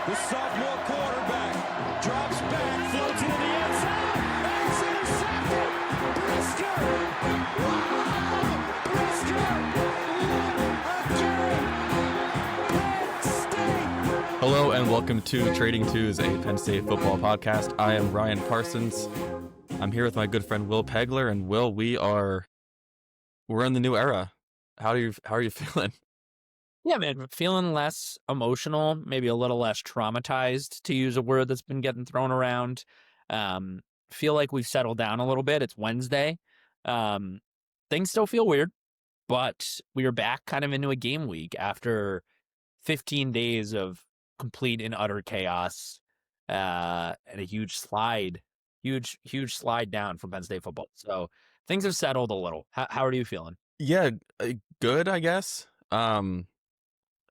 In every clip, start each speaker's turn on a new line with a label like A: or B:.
A: The sophomore quarterback drops back, floats into the end zone, and it's intercepted. Brisker! Wow! Brisker! What a game! Penn State!
B: Hello and welcome to Trading Twos, a Penn State football podcast. I am Ryan Parsons. I'm here with my good friend Will Pegler, and Will, we're in the new era. How are you feeling?
C: Yeah, man, feeling less emotional, maybe a little less traumatized, to use a word that's been getting thrown around. Feel like we've settled down a little bit. It's Wednesday. Things still feel weird, but we are back kind of into a game week after 15 days of complete and utter chaos and a huge slide down from Penn State football. So things have settled a little. How are you feeling?
B: Yeah, good, I guess.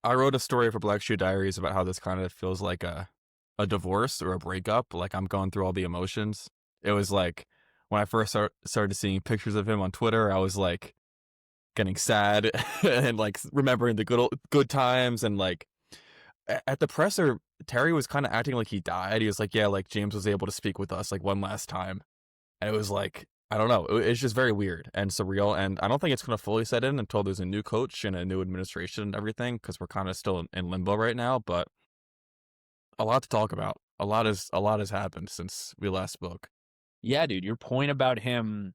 B: I wrote a story for Black Shoe Diaries about how this kind of feels like a divorce or a breakup. Like I'm going through all the emotions. It was like when I first started seeing pictures of him on Twitter, I was like getting sad and like remembering the good times. And like at the presser, Terry was kind of acting like he died. He was like, yeah, like James was able to speak with us like one last time. And it was like, I don't know. It's just very weird and surreal. And I don't think it's going to fully set in until there's a new coach and a new administration and everything, because we're kind of still in limbo right now. But a lot to talk about. A lot has happened since we last spoke.
C: Yeah, dude, your point about him.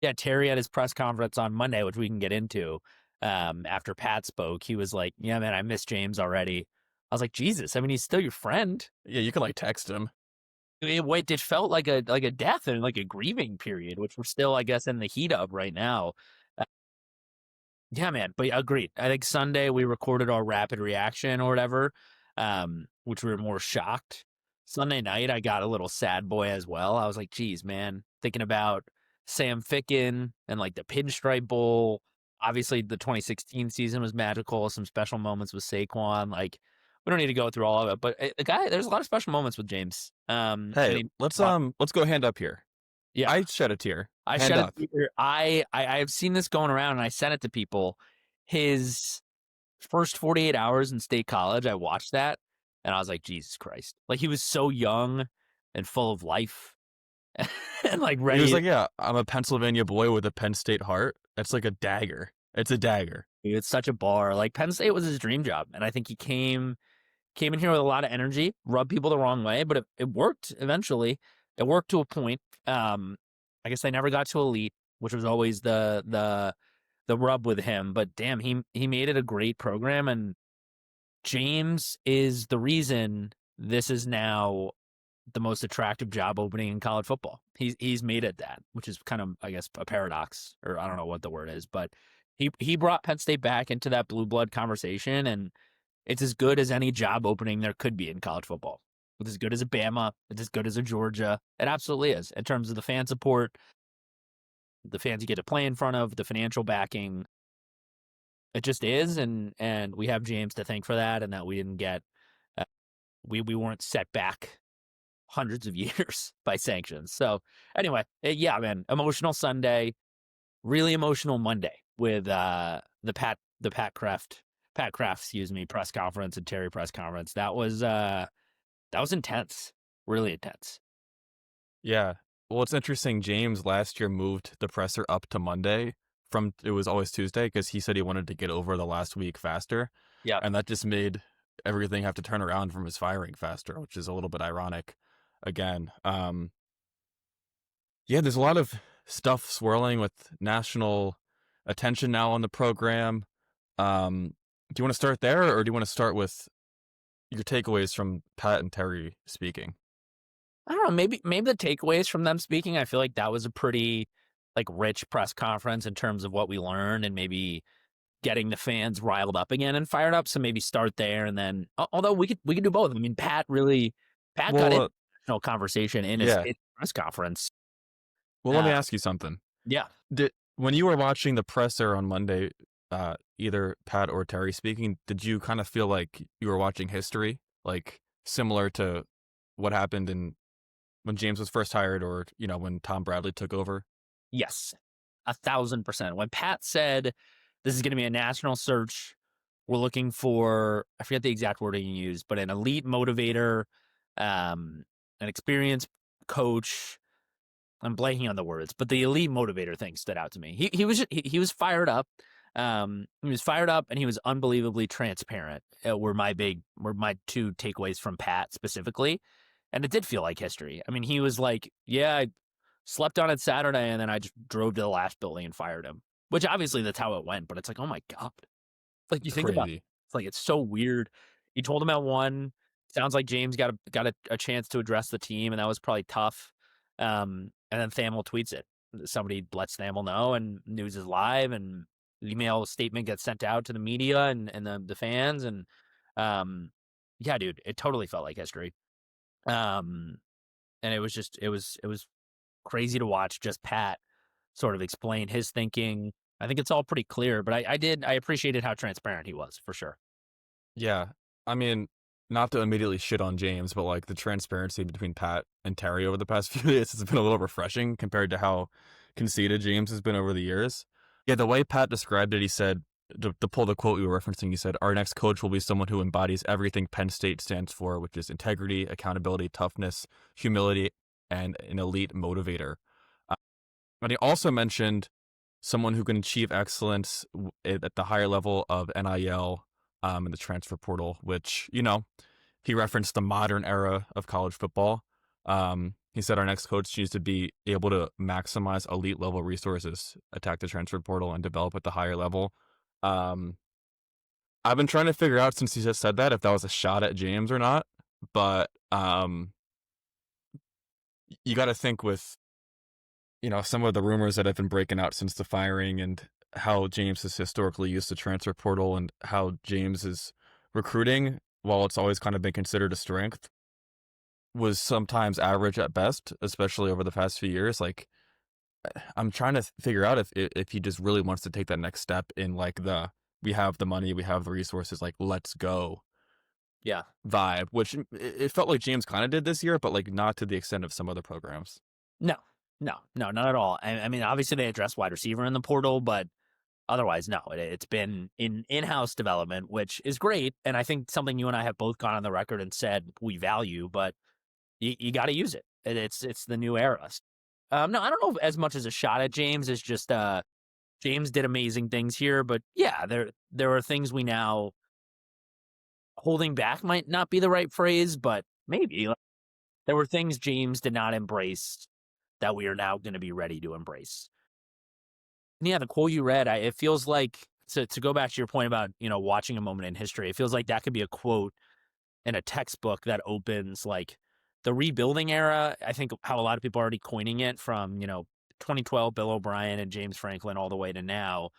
C: Yeah, Terry at his press conference on Monday, which we can get into, after Pat spoke, he was like, yeah, man, I miss James already. I was like, Jesus, I mean, he's still your friend.
B: Yeah, you can like text him.
C: It felt like a death and like a grieving period, which we're still, I guess, in the heat of right now. Yeah, man, but agreed. I think Sunday we recorded our rapid reaction or whatever, which we were more shocked. Sunday night, I got a little sad boy as well. I was like, geez, man, thinking about Sam Ficken and like the Pinstripe Bowl. Obviously, the 2016 season was magical. Some special moments with Saquon. Like, we don't need to go through all of it, but there's a lot of special moments with James.
B: Hey, let's go hand up here.
C: Yeah,
B: I shed a tear.
C: I
B: hand
C: shed
B: up.
C: a tear. I've seen this going around, and I sent it to people. His first 48 hours in State College, I watched that, and I was like, Jesus Christ! Like, he was so young and full of life, and like ready.
B: He was like, yeah, I'm a Pennsylvania boy with a Penn State heart. That's like a dagger. It's a dagger.
C: It's such a bar. Like, Penn State was his dream job, and I think he came in here with a lot of energy, rubbed people the wrong way, but it worked eventually. It worked to a point. I guess they never got to elite, which was always the rub with him. But damn, he made it a great program, and James is the reason this is now the most attractive job opening in college football. He's made it that, which is kind of, I guess, a paradox, or I don't know what the word is, but he brought Penn State back into that blue blood conversation, and it's as good as any job opening there could be in college football. It's as good as a Bama. It's as good as a Georgia. It absolutely is, in terms of the fan support, the fans you get to play in front of, the financial backing. It just is, and we have James to thank for that, and that we didn't get, we weren't set back hundreds of years by sanctions. So anyway, yeah, man, emotional Sunday, really emotional Monday with the Pat Kraft, press conference and Terry press conference. That was intense, really intense.
B: Yeah. Well, it's interesting. James last year moved the presser up to Monday from, it was always Tuesday, because he said he wanted to get over the last week faster.
C: Yeah.
B: And that just made everything have to turn around from his firing faster, which is a little bit ironic again. Yeah, there's a lot of stuff swirling with national attention now on the program. Do you want to start there, or do you want to start with your takeaways from Pat and Terry speaking?
C: I don't know, maybe the takeaways from them speaking, I feel like that was a pretty like rich press conference in terms of what we learned, and maybe getting the fans riled up again and fired up. So maybe start there, and then, although we could do both. I mean, Pat got into national conversation in his press conference.
B: Well, let me ask you something.
C: Yeah.
B: When you were watching the presser on Monday, either Pat or Terry speaking, did you kind of feel like you were watching history, like similar to what happened when James was first hired, or, when Tom Bradley took over?
C: Yes, 1,000%. When Pat said this is going to be a national search, We're looking for, I forget the exact wording you used, but an elite motivator, an experienced coach. I'm blanking on the words, but the elite motivator thing stood out to me. He was fired up. He was fired up and he was unbelievably transparent. Were my two takeaways from Pat specifically, and it did feel like history. I mean, he was like, "Yeah, I slept on it Saturday, and then I just drove to the last building and fired him." Which obviously that's how it went, but it's like, oh my god, like you
B: It's
C: think about
B: crazy.
C: it's like it's so weird. You told him at one. Sounds like James got a chance to address the team, and that was probably tough. And then Thamel tweets it. Somebody lets Thamel know, and news is live, and email statement gets sent out to the media and the fans, and yeah, dude, it totally felt like history. And it was just it was crazy to watch just Pat sort of explain his thinking. I think it's all pretty clear, but I appreciated how transparent he was for sure.
B: Yeah. I mean, not to immediately shit on James, but like the transparency between Pat and Terry over the past few years has been a little refreshing compared to how conceited James has been over the years. Yeah, the way Pat described it, he said, to pull the quote you were referencing, he said, "Our next coach will be someone who embodies everything Penn State stands for, which is integrity, accountability, toughness, humility, and an elite motivator." Uh, and he also mentioned someone who can achieve excellence at the higher level of NIL in the transfer portal, which, you know, he referenced the modern era of college football. He said our next coach needs to be able to maximize elite level resources, attack the transfer portal, and develop at the higher level. Um, I've been trying to figure out since he just said that if that was a shot at James or not, but you got to think with, you know, some of the rumors that have been breaking out since the firing and how James has historically used the transfer portal and how James is recruiting, while it's always kind of been considered a strength, was sometimes average at best, especially over the past few years. Like, I'm trying to figure out if he just really wants to take that next step in like we have the money, we have the resources, like let's go
C: Yeah.
B: vibe, which it felt like James kind of did this year, but like not to the extent of some other programs.
C: No, not at all. I mean, obviously they addressed wide receiver in the portal, but otherwise, no. It's been in-house development, which is great, and I think something you and I have both gone on the record and said we value, but you got to use it. It's the new era. No, I don't know if as much as a shot at James is just James did amazing things here, but yeah, there are things we now holding back might not be the right phrase, but maybe there were things James did not embrace that we are now going to be ready to embrace. And yeah, the quote you read, it feels like to go back to your point about, you know, watching a moment in history, it feels like that could be a quote in a textbook that opens like the rebuilding era. I think how a lot of people are already coining it from, you know, 2012, Bill O'Brien and James Franklin all the way to now.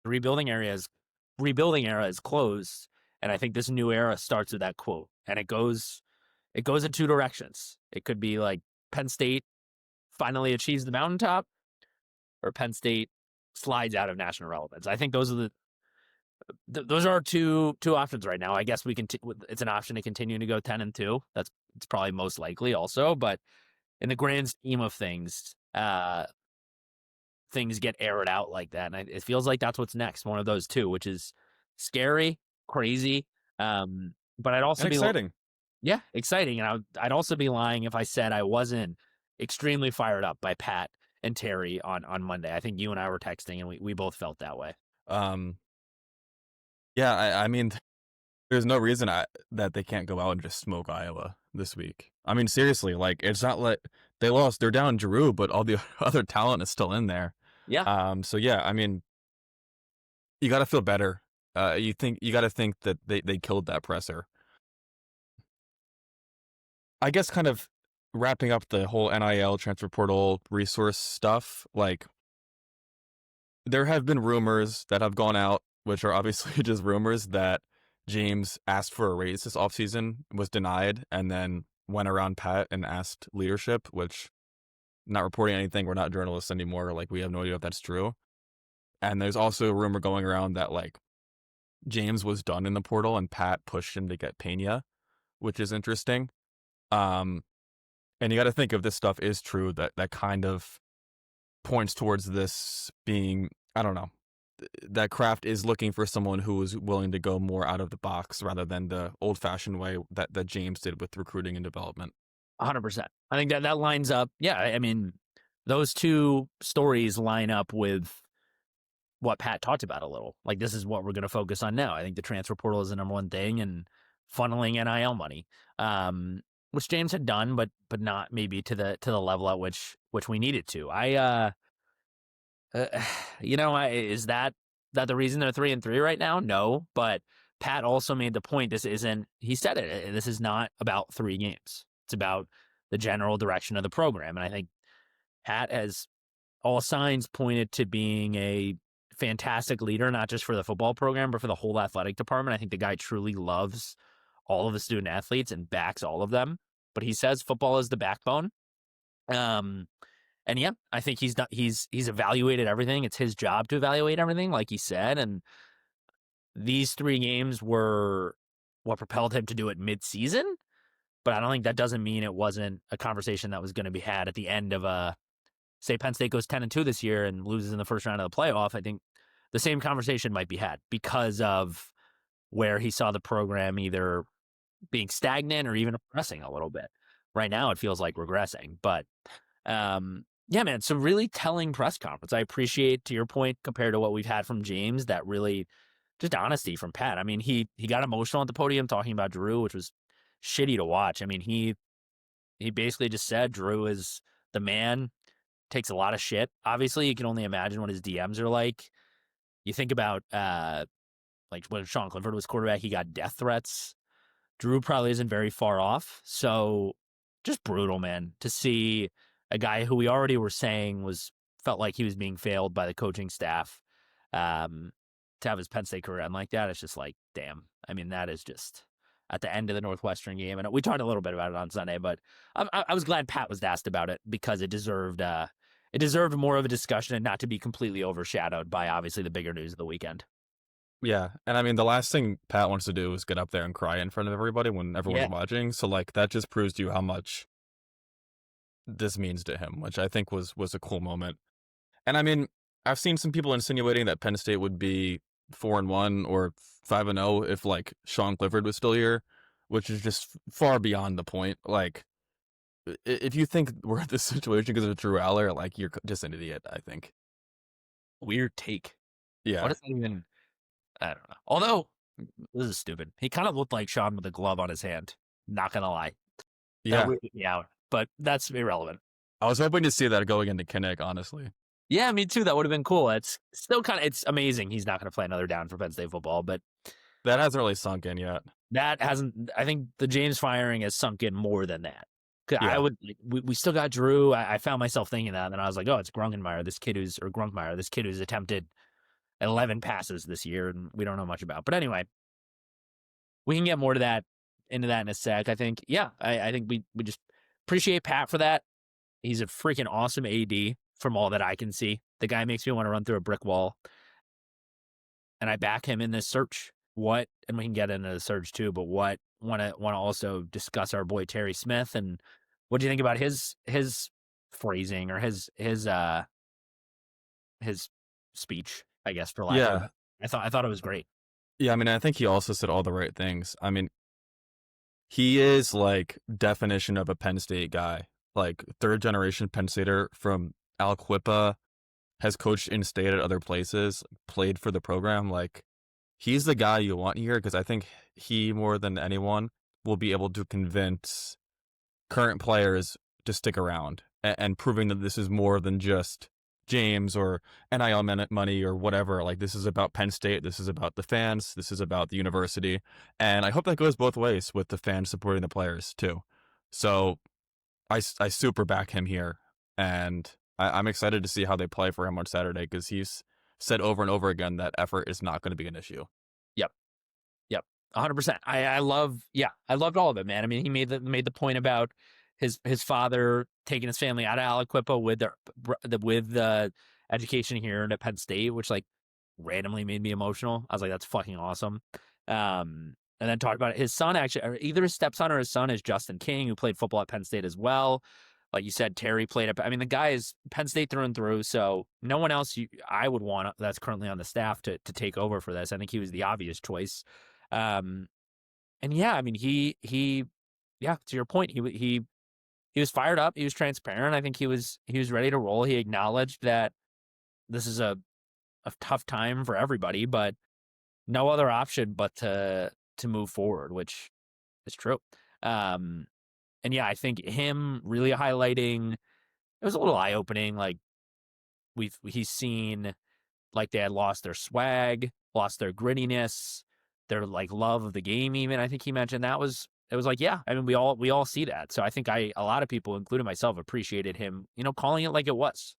C: The rebuilding era is closed. And I think this new era starts with that quote. And it goes in two directions. It could be like Penn State finally achieves the mountaintop, or Penn State slides out of national relevance. I think those are those are our two options right now. I guess we can. It's an option to continue to go 10-2. It's probably most likely also, but in the grand scheme of things, things get aired out like that, and it feels like that's what's next. One of those two, which is scary, crazy, but I'd also
B: And
C: be
B: exciting.
C: Yeah, exciting, and I'd also be lying if I said I wasn't extremely fired up by Pat and Terry on Monday. I think you and I were texting, and we both felt that way.
B: Um, yeah, I mean, there's no reason that they can't go out and just smoke Iowa this week. I mean, seriously, like it's not like they lost. They're down Drew, but all the other talent is still in there.
C: Yeah,
B: So yeah, I mean, you got to feel better. You got to think that they killed that presser. I guess kind of wrapping up the whole NIL transfer portal resource stuff, like there have been rumors that have gone out, which are obviously just rumors, that James asked for a raise this offseason, was denied, and then went around Pat and asked leadership, which not reporting anything. We're not journalists anymore. Like, we have no idea if that's true. And there's also a rumor going around that, like, James was done in the portal and Pat pushed him to get Pena, which is interesting. And you got to think if this stuff is true, that kind of points towards this being, I don't know, that Kraft is looking for someone who is willing to go more out of the box rather than the old-fashioned way that James did with recruiting and development.
C: 100%. I think that lines up. Yeah, I mean, those two stories line up with what Pat talked about a little. Like, this is what we're going to focus on now. I think the transfer portal is the number one thing, and funneling NIL money, which James had done, but not maybe to the level at which we needed to. Is that the reason they're 3-3 right now? No, but Pat also made the point. This isn't. He said it. This is not about 3 games. It's about the general direction of the program, and I think Pat has all signs pointed to being a fantastic leader, not just for the football program, but for the whole athletic department. I think the guy truly loves all of the student athletes and backs all of them. But he says football is the backbone. And yeah, I think he's evaluated everything. It's his job to evaluate everything, like he said. And these 3 games were what propelled him to do it mid-season. But I don't think that doesn't mean it wasn't a conversation that was going to be had at the end of say Penn State goes 10-2 this year and loses in the first round of the playoff. I think the same conversation might be had because of where he saw the program either being stagnant or even regressing a little bit. Right now, it feels like regressing. But yeah, man, it's a really telling press conference. I appreciate, to your point, compared to what we've had from James, that really just honesty from Pat. I mean, he got emotional at the podium talking about Drew, which was shitty to watch. I mean, he basically just said Drew is the man, takes a lot of shit. Obviously, you can only imagine what his DMs are like. You think about like when Sean Clifford was quarterback, he got death threats. Drew probably isn't very far off. So just brutal, man, to see a guy who we already were saying felt like he was being failed by the coaching staff, to have his Penn State career end like that. It's just like, damn. I mean, that is just at the end of the Northwestern game. And we talked a little bit about it on Sunday, but I was glad Pat was asked about it because it deserved more of a discussion and not to be completely overshadowed by obviously the bigger news of the weekend.
B: Yeah, and I mean, the last thing Pat wants to do is get up there and cry in front of everybody when everyone's watching. So, like, that just proves to you how much this means to him, which I think was a cool moment. And I mean, I've seen some people insinuating that Penn State would be 4-1 or 5-0 if, like, Sean Clifford was still here, which is just far beyond the point. Like, if you think we're at this situation because of Drew Aller, like, you're just an idiot, I think.
C: Weird take.
B: Yeah.
C: What does that even... I don't know. Although, this is stupid. He kind of looked like Sean with a glove on his hand. Not going to lie.
B: Yeah.
C: That weirded me out, but that's irrelevant.
B: I was hoping to see that going into Kinnick, honestly.
C: Yeah, me too. That would have been cool. It's still it's amazing he's not going to play another down for Penn State football, but
B: that hasn't really sunk in yet.
C: That hasn't. I think the James firing has sunk in more than that.
B: Yeah.
C: We still got Drew. I found myself thinking that, and then I was like, oh, it's Grunkmeyer, this kid who's attempted 11 passes this year, and we don't know much about. But anyway, we can get more into that in a sec. I think, yeah, I think we just appreciate Pat for that. He's a freaking awesome AD from all that I can see. The guy makes me want to run through a brick wall, and I back him in this search. And we can get into the search too, but want to also discuss our boy Terry Smith, and what do you think about his phrasing or his speech? I guess for lack of, I thought it was great.
B: Yeah, I mean, I think he also said all the right things. I mean, he is like definition of a Penn State guy, like 3rd generation Penn Stater from Aliquippa, has coached in state at other places, played for the program. Like, he's the guy you want here because I think he, more than anyone, will be able to convince current players to stick around and proving that this is more than just James or NIL money or whatever. Like, this is about Penn State. This is about the fans. This is about the university. And I hope that goes both ways with the fans supporting the players too. So I super back him here. And I'm excited to see how they play for him on Saturday because he's said over and over again that effort is not going to be an issue.
C: Yep. 100%. I loved all of it, man. I mean, he made the point about his father taking his family out of Aliquippa with the education here at Penn State, which like randomly made me emotional. I was like, that's fucking awesome. And then talked about his son, actually, or either his stepson or his son, is Justin King, who played football at Penn State as well. Like you said, Terry played up. I mean, the guy is Penn State through and through. So no one else I would want that's currently on the staff to take over for this. I think he was the obvious choice. And yeah, I mean, yeah, to your point, he was fired up. He was transparent. I think he was ready to roll. He acknowledged that this is a tough time for everybody, but no other option but to move forward, which is true. And yeah, I think him really highlighting, it was a little eye opening. Like he's seen like they had lost their swag, lost their grittiness, their like love of the game. Even I think he mentioned it was like, yeah, I mean, we all see that. So I think a lot of people, including myself, appreciated him, calling it like it was.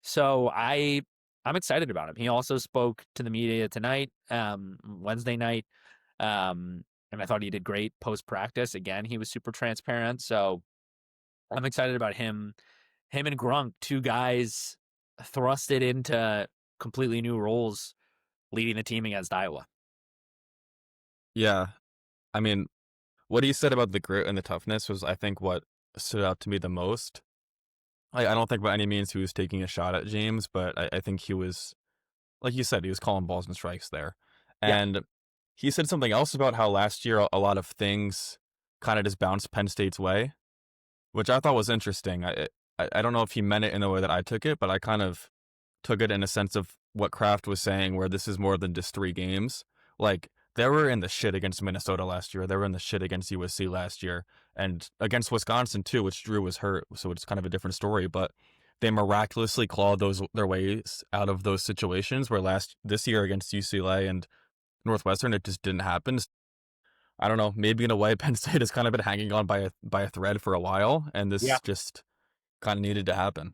C: So I'm excited about him. He also spoke to the media tonight, Wednesday night. And I thought he did great post practice. Again, he was super transparent. So I'm excited about him. Him and Grunk, two guys thrusted into completely new roles, leading the team against Iowa.
B: Yeah. I mean, what he said about the grit and the toughness was, I think, what stood out to me the most. I don't think by any means he was taking a shot at James, but I think he was, like you said, he was calling balls and strikes there.
C: Yeah.
B: And he said something else about how last year a lot of things kind of just bounced Penn State's way, which I thought was interesting. I don't know if he meant it in the way that I took it, but I kind of took it in a sense of what Kraft was saying, where this is more than just 3 games. Like, they were in the shit against Minnesota last year. They were in the shit against USC last year. And against Wisconsin, too, which Drew was hurt, so it's kind of a different story. But they miraculously clawed their ways out of those situations, where this year against UCLA and Northwestern, it just didn't happen. I don't know, maybe in a way Penn State has kind of been hanging on by a thread for a while, and this just kind of needed to happen.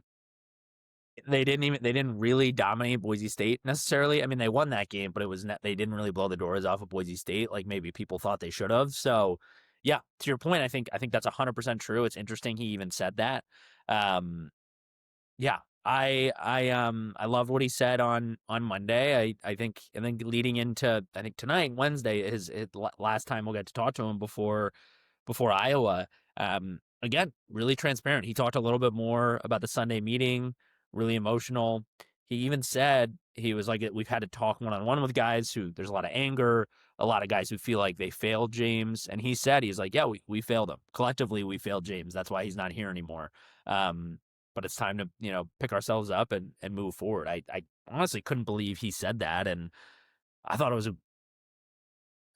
C: They didn't really dominate Boise State necessarily. I mean, they won that game, but they didn't really blow the doors off of Boise State like maybe people thought they should have. So, yeah, to your point, I think that's 100% true. It's interesting he even said that. Yeah, I loved what he said on Monday. I think leading into tonight, Wednesday, his last time we'll get to talk to him before Iowa. Again, really transparent. He talked a little bit more about the Sunday meeting, really emotional. He even said, he was like, we've had to talk one-on-one with guys who there's a lot of anger, a lot of guys who feel like they failed James. And he said, he's like, yeah, we failed him. Collectively, we failed James. That's why he's not here anymore. But it's time to, pick ourselves up and move forward. I honestly couldn't believe he said that. And I thought it was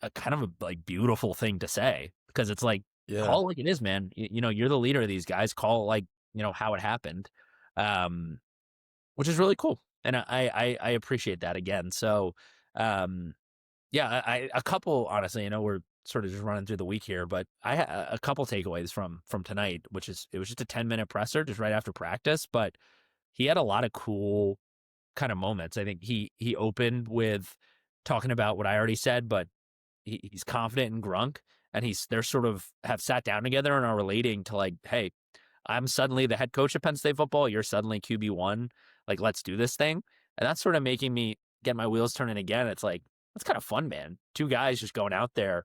C: a kind of a like beautiful thing to say, because it's like, call it like it is, man. You're the leader of these guys. Call it like, how it happened, which is really cool. And I appreciate that again. So, yeah, a couple, honestly, we're sort of just running through the week here, but I had a couple takeaways from tonight, which is, it was just a 10-minute presser just right after practice, but he had a lot of cool kind of moments. I think he opened with talking about what I already said, but he's confident in Grunk, and they're sort of have sat down together and are relating to like, hey, I'm suddenly the head coach of Penn State football. You're suddenly QB1. Like, let's do this thing. And that's sort of making me get my wheels turning again. It's like, that's kind of fun, man. 2 guys just going out there,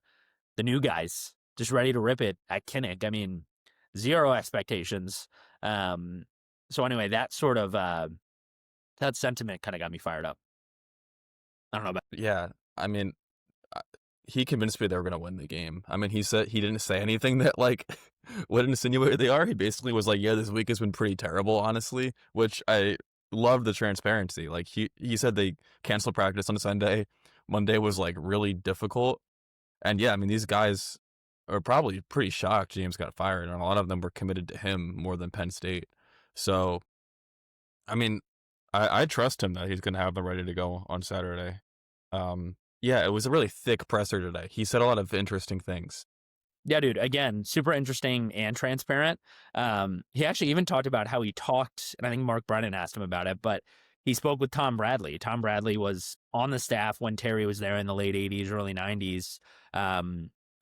C: the new guys, just ready to rip it at Kinnick. I mean, 0 expectations. So anyway, that sort of, that sentiment kind of got me fired up. I don't know about.
B: Yeah, I mean, he convinced me they were going to win the game. I mean, he didn't say anything that like would insinuate they are. He basically was like, yeah, this week has been pretty terrible, honestly, which I love the transparency. Like he said they canceled practice on Sunday. Monday was like really difficult. And yeah, I mean, these guys are probably pretty shocked James got fired, and a lot of them were committed to him more than Penn State. So, I mean, I trust him that he's going to have them ready to go on Saturday. Yeah, it was a really thick presser today. He said a lot of interesting things.
C: Yeah, dude, again, super interesting and transparent. He actually even talked about how he talked, and I think Mark Brennan asked him about it, but he spoke with Tom Bradley. Tom Bradley was on the staff when Terry was there in the late 80s, early 90s,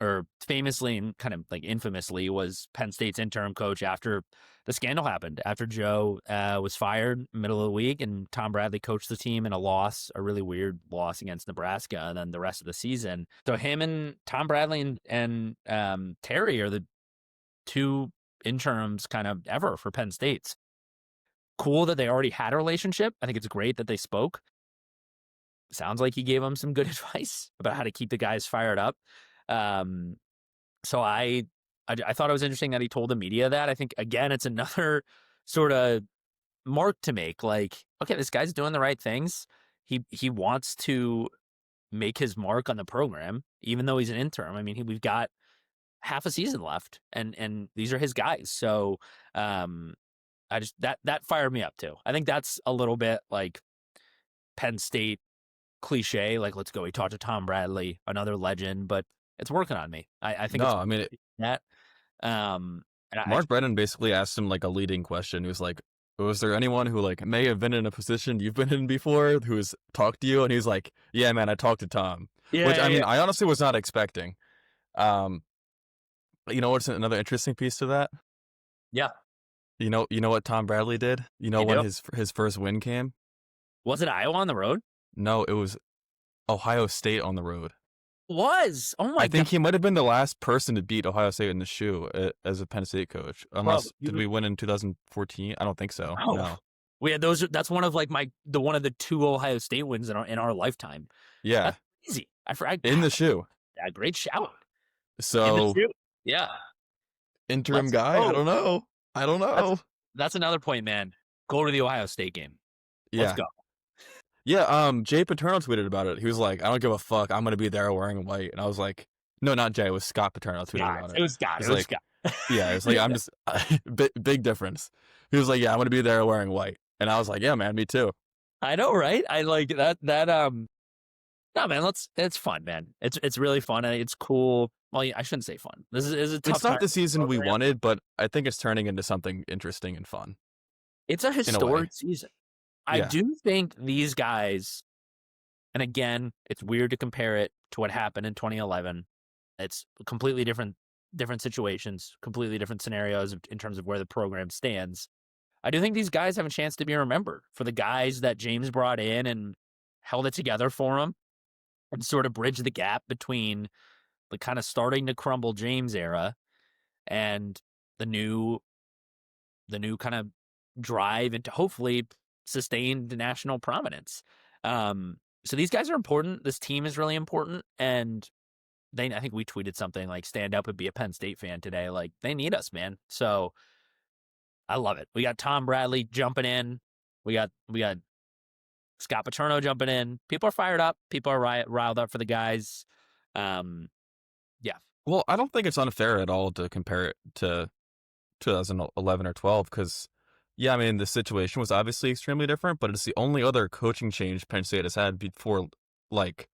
C: or famously and kind of like infamously was Penn State's interim coach after the scandal happened, after Joe was fired middle of the week, and Tom Bradley coached the team in a really weird loss against Nebraska, and then the rest of the season. So him and Tom Bradley and Terry are the 2 interims kind of ever for Penn State's. Cool that they already had a relationship. I think it's great that they spoke. Sounds like he gave them some good advice about how to keep the guys fired up. So I thought it was interesting that he told the media that. I think, again, it's another sort of mark to make. Like, okay, this guy's doing the right things. He wants to make his mark on the program, even though he's an interim. I mean, we've got half a season left, and these are his guys. So I just that fired me up too. I think that's a little bit like Penn State cliche, like let's go. He talked to Tom Bradley, another legend, but it's working on me. I think
B: No,
C: it's
B: I mean,
C: that.
B: Mark Brennan basically asked him like a leading question. He was like, was there anyone who like may have been in a position you've been in before who's talked to you? And he's like, yeah, man, I talked to Tom. Which I mean, I honestly was not expecting. You know what's another interesting piece to that?
C: Yeah.
B: You know what Tom Bradley did? You know when his first win came?
C: Was it Iowa on the road?
B: No, it was Ohio State on the road.
C: Oh my god!
B: I think he might have been the last person to beat Ohio State in the shoe as a Penn State coach. Unless did we win in 2014? I don't think so.
C: Oh.
B: No.
C: We had those. That's one of like one of the 2 Ohio State wins in our lifetime.
B: Yeah,
C: that's easy. I forgot
B: in the shoe.
C: Yeah, great shout.
B: So
C: yeah,
B: interim guy. I don't know.
C: That's another point, man. Go to the Ohio State game. Let's go.
B: Yeah, Jay Paterno tweeted about it. He was like, I don't give a fuck. I'm going to be there wearing white. And I was like, no, not Jay. It was Scott Paterno tweeted about it.
C: It was Scott. It was Scott.
B: Yeah, it's like, I'm just, big difference. He was like, yeah, I'm going to be there wearing white. And I was like, yeah, man, me too.
C: I know, right? I like that, no, man, it's fun, man. It's really fun. And it's cool. Well, I shouldn't say fun. This is a tough.
B: It's not the season we wanted, but I think it's turning into something interesting and fun.
C: It's a historic season. I do think these guys, and again, it's weird to compare it to what happened in 2011. It's completely different situations, completely different scenarios in terms of where the program stands. I do think these guys have a chance to be remembered for the guys that James brought in and held it together for him and sort of bridged the gap between the kind of starting to crumble James era and the new kind of drive into hopefully sustained national prominence. So these guys are important. This team is really important. And I think we tweeted something like stand up and be a Penn State fan today. Like they need us, man. So I love it. We got Tom Bradley jumping in. We got Scott Paterno jumping in. People are fired up. People are riled up for the guys. Yeah.
B: Well, I don't think it's unfair at all to compare it to 2011 or 12 because, yeah, I mean, the situation was obviously extremely different, but it's the only other coaching change Penn State has had before, like,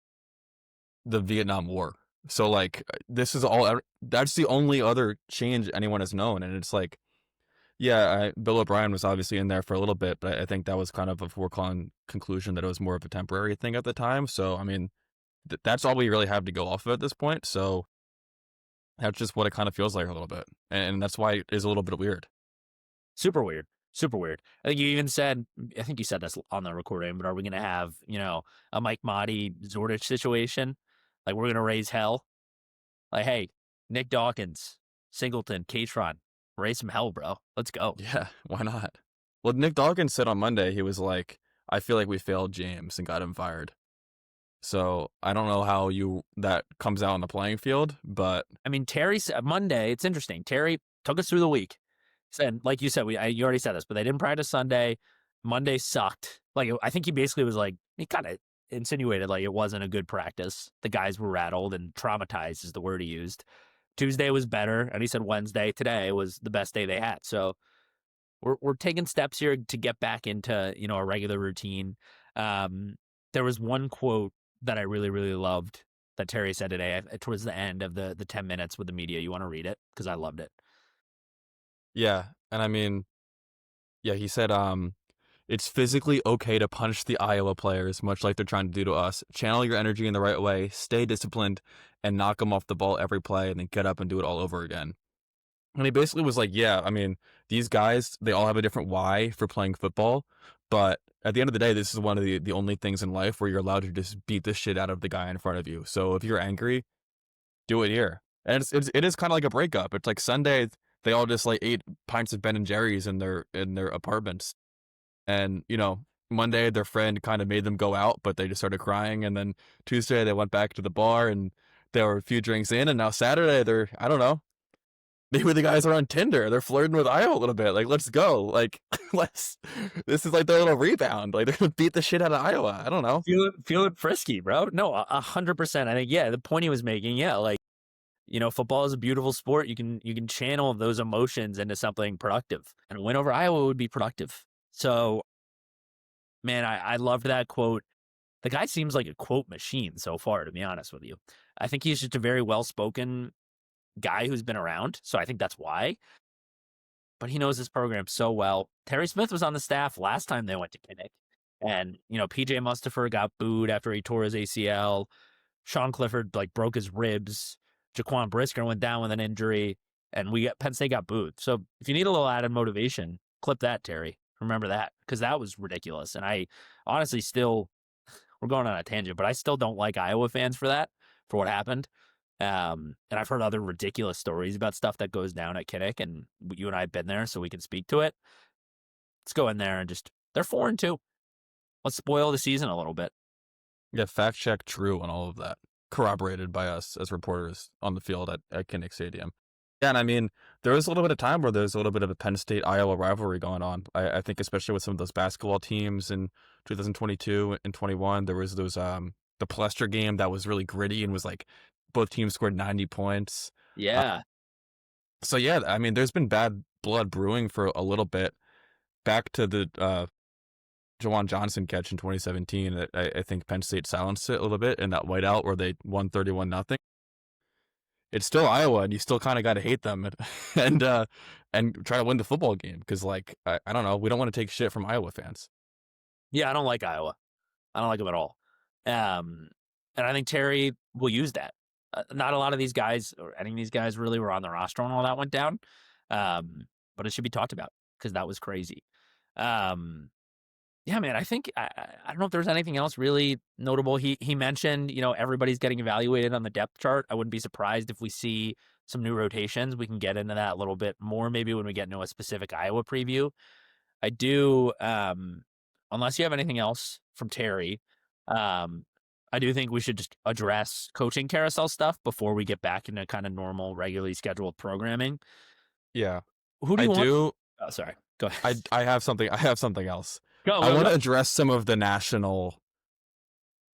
B: the Vietnam War. So, like, that's the only other change anyone has known. And it's like, yeah, Bill O'Brien was obviously in there for a little bit, but I think that was kind of a foregone conclusion that it was more of a temporary thing at the time. So, I mean, that's all we really have to go off of at this point. So that's just what it kind of feels like a little bit. And that's why it is a little bit weird.
C: Super weird. Super weird. I think you even said, I think you said this on the recording, but are we going to have, a Mike Motti Zordich situation? Like we're going to raise hell? Like, hey, Nick Dawkins, Singleton, Catron, raise some hell, bro. Let's go.
B: Yeah, why not? Well, Nick Dawkins said on Monday, he was like, I feel like we failed James and got him fired. So I don't know how that comes out on the playing field, but
C: I mean, Terry said Monday, it's interesting. Terry took us through the week. Said, like you said, you already said this, but they didn't practice Sunday. Monday sucked. Like, I think he basically was like, he kind of insinuated like it wasn't a good practice. The guys were rattled and traumatized is the word he used. Tuesday was better. And he said Wednesday, today was the best day they had. So we're taking steps here to get back into, a regular routine. There was one quote that I really, really loved that Terry said today towards the end of the 10 minutes with the media. You want to read it? Because I loved it.
B: Yeah. And I mean, yeah, he said, it's physically okay to punch the Iowa players, much like they're trying to do to us. Channel your energy in the right way, stay disciplined, and knock them off the ball every play, and then get up and do it all over again. And he basically was like, yeah, I mean, these guys, they all have a different why for playing football, but at the end of the day, this is one of the only things in life where you're allowed to just beat the shit out of the guy in front of you. So if you're angry, do it here. And it is kind of like a breakup. It's like Sunday, they all just like ate pints of Ben and Jerry's in their apartments. And, you know, Monday their friend kind of made them go out, but they just started crying. And then Tuesday they went back to the bar and there were a few drinks in. And now Saturday I don't know, maybe the guys are on Tinder. They're flirting with Iowa a little bit. Like, let's go. Like, this is like their little rebound. Like, they're going to beat the shit out of Iowa. I don't know.
C: Feeling frisky, bro. No, 100%. I think, yeah, the point he was making, yeah, like, you know, football is a beautiful sport. You can channel those emotions into something productive. And a win over Iowa would be productive. So, man, I loved that quote. The guy seems like a quote machine so far, to be honest with you. I think he's just a very well-spoken guy who's been around. So I think that's why. But he knows this program so well. Terry Smith was on the staff last time they went to Kinnick. And, you know, PJ Mustipher got booed after he tore his ACL. Sean Clifford, like, broke his ribs. Jaquan Brisker went down with an injury. And Penn State got booed. So if you need a little added motivation, clip that, Terry. Remember that. Because that was ridiculous. And I honestly still, we're going on a tangent, but I still don't like Iowa fans for that, for what happened. And I've heard other ridiculous stories about stuff that goes down at Kinnick, and you and I have been there, so we can speak to it. Let's go in there and they're 4-2. Let's spoil the season a little bit.
B: Yeah, fact check true on all of that. Corroborated by us as reporters on the field at Kinnick Stadium. Yeah, and I mean, there was a little bit of time where there's a little bit of a Penn State-Iowa rivalry going on. I think especially with some of those basketball teams in 2022 and 21, there was those the Palestra game that was really gritty and was like both teams scored 90 points.
C: Yeah.
B: So yeah, I mean, there's been bad blood brewing for a little bit. Back to the Jawan Johnson catch in 2017, I think Penn State silenced it a little bit in that whiteout where they won 31-0. It's still Iowa, and you still kind of got to hate them and try to win the football game because, like, I don't know, we don't want to take shit from Iowa fans.
C: Yeah, I don't like Iowa. I don't like them at all. And I think Terry will use that. Not a lot of these guys, or any of these guys, really were on the roster when all that went down. But it should be talked about because that was crazy. Yeah, man, I think I don't know if there's anything else really notable. He mentioned, you know, everybody's getting evaluated on the depth chart. I wouldn't be surprised if we see some new rotations. We can get into that a little bit more maybe when we get into a specific Iowa preview. I do, unless you have anything else from Terry, I do think we should just address coaching carousel stuff before we get back into kind of normal, regularly scheduled programming.
B: Yeah,
C: Who do you want?
B: Oh,
C: sorry. Go ahead.
B: I have something else.
C: I
B: want to address some of the national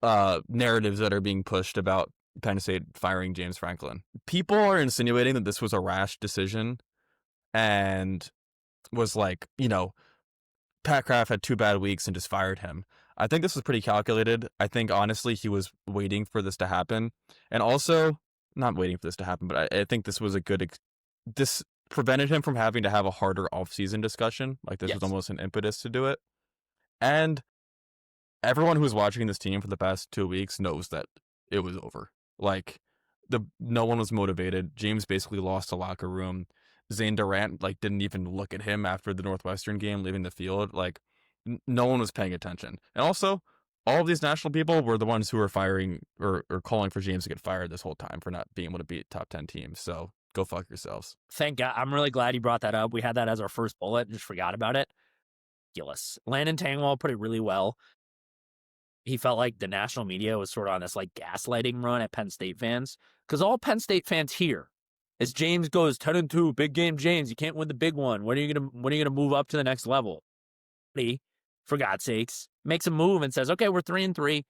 B: narratives that are being pushed about Penn State firing James Franklin. People are insinuating that this was a rash decision and was like, you know, Pat Kraft had 2 bad weeks and just fired him. I think this was pretty calculated. I think, honestly, he was waiting for this to happen. And also, not waiting for this to happen, but I think this was this prevented him from having to have a harder offseason discussion. Like, this was almost an impetus to do it. And everyone who's watching this team for the past 2 weeks knows that it was over. Like, no one was motivated. James basically lost the locker room. Zane Durant, like, didn't even look at him after the Northwestern game, leaving the field. Like, no one was paying attention. And also, all of these national people were the ones who were firing or calling for James to get fired this whole time for not being able to beat top 10 teams. So go fuck yourselves.
C: Thank God. I'm really glad you brought that up. We had that as our first bullet and just forgot about it. Ridiculous. Landon Tangwall put it really well. He felt like the national media was sort of on this like gaslighting run at Penn State fans because all Penn State fans hear is James goes 10-2, big game James. You can't win the big one. When are you gonna move up to the next level? He, for God's sakes, makes a move and says, "Okay, we're 3-3.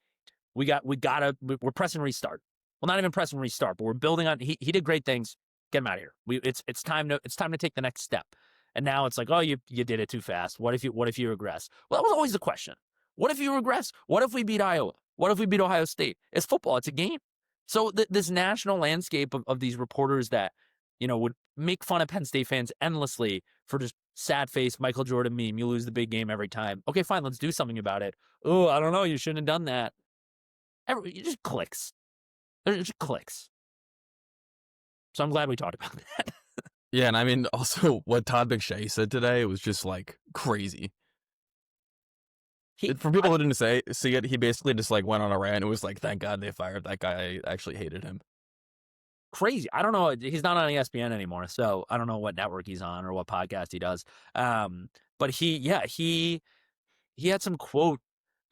C: We're pressing restart." Well, not even pressing restart, but we're building on. He did great things. Get him out of here. It's time to take the next step. And now it's like, oh, you did it too fast. What if you regress? Well, that was always the question. What if you regress? What if we beat Iowa? What if we beat Ohio State? It's football. It's a game. So this national landscape of these reporters that, you know, would make fun of Penn State fans endlessly for just sad face Michael Jordan meme. You lose the big game every time. Okay, fine. Let's do something about it. Oh, I don't know. You shouldn't have done that. It just clicks. It just clicks. So I'm glad we talked about that.
B: Yeah, and I mean, also, what Todd McShay said today was just, like, crazy. For people who didn't see it, he basically just, like, went on a rant and was like, thank God they fired that guy. I actually hated him.
C: crazy. I don't know. He's not on ESPN anymore, so I don't know what network he's on or what podcast he does. But he had some quote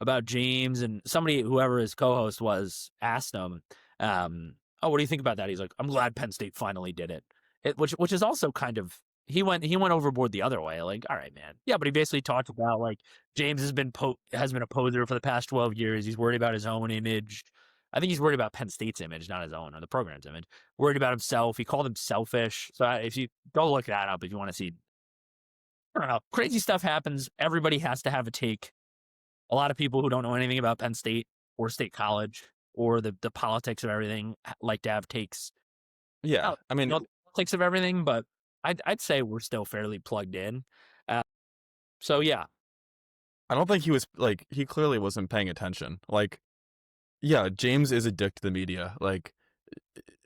C: about James, and somebody, whoever his co-host was, asked him, "Oh, what do you think about that?" He's like, "I'm glad Penn State finally did it." Which is also kind of, he went overboard the other way. Like, all right, man, yeah, but he basically talked about like James has been a poser for the past 12 years. He's worried about his own image. I think he's worried about Penn State's image, not his own or the program's image. Worried about himself. He called him selfish. So if you go look that up, if you want to see, I don't know, crazy stuff happens. Everybody has to have a take. A lot of people who don't know anything about Penn State or State College or the politics of everything like to have takes.
B: Yeah, I mean,
C: Politics of everything, but I'd say we're still fairly plugged in. So yeah,
B: I don't think he was like, he clearly wasn't paying attention. Like, yeah, James is a dick to the media. Like,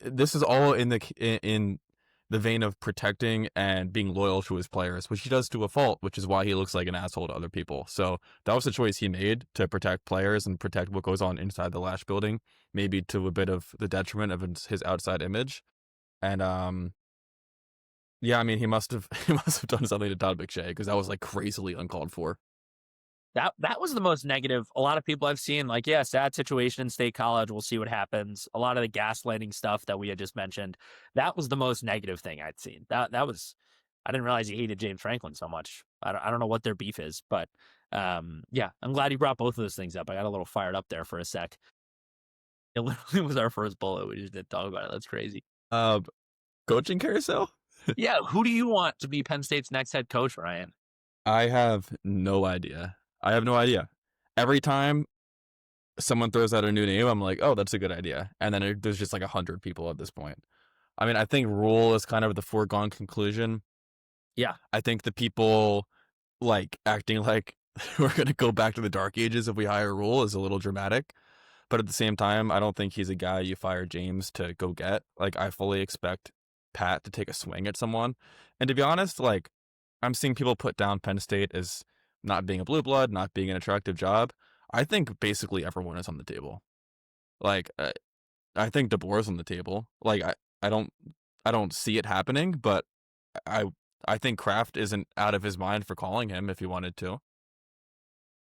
B: this is all in the vein of protecting and being loyal to his players, which he does to a fault, which is why he looks like an asshole to other people. So that was the choice he made, to protect players and protect what goes on inside the Lash building, maybe to a bit of the detriment of his outside image. And yeah, I mean, he must have done something to Todd McShay, because that was like crazily uncalled for.
C: that was the most negative. A lot of people I've seen, like, yeah, sad situation in State College. We'll see what happens. A lot of the gaslighting stuff that we had just mentioned, that was the most negative thing I'd seen. That was, I didn't realize he hated James Franklin so much. I don't know what their beef is, but yeah, I'm glad you brought both of those things up. I got a little fired up there for a sec. It literally was our first bullet. We just didn't talk about it. That's crazy.
B: Coaching carousel?
C: Yeah, who do you want to be Penn State's next head coach, Ryan?
B: I have no idea. Every time someone throws out a new name, I'm like, oh, that's a good idea. And then there's just like 100 people at this point. I mean, I think Rule is kind of the foregone conclusion.
C: Yeah.
B: I think the people like acting like we're going to go back to the dark ages if we hire Rule is a little dramatic. But at the same time, I don't think he's a guy you fire James to go get. Like, I fully expect Pat to take a swing at someone. And to be honest, like, I'm seeing people put down Penn State as not being a blue blood, not being an attractive job. I think basically everyone is on the table. Like, I think DeBoer's on the table. Like, I don't see it happening, but I think Kraft isn't out of his mind for calling him if he wanted to.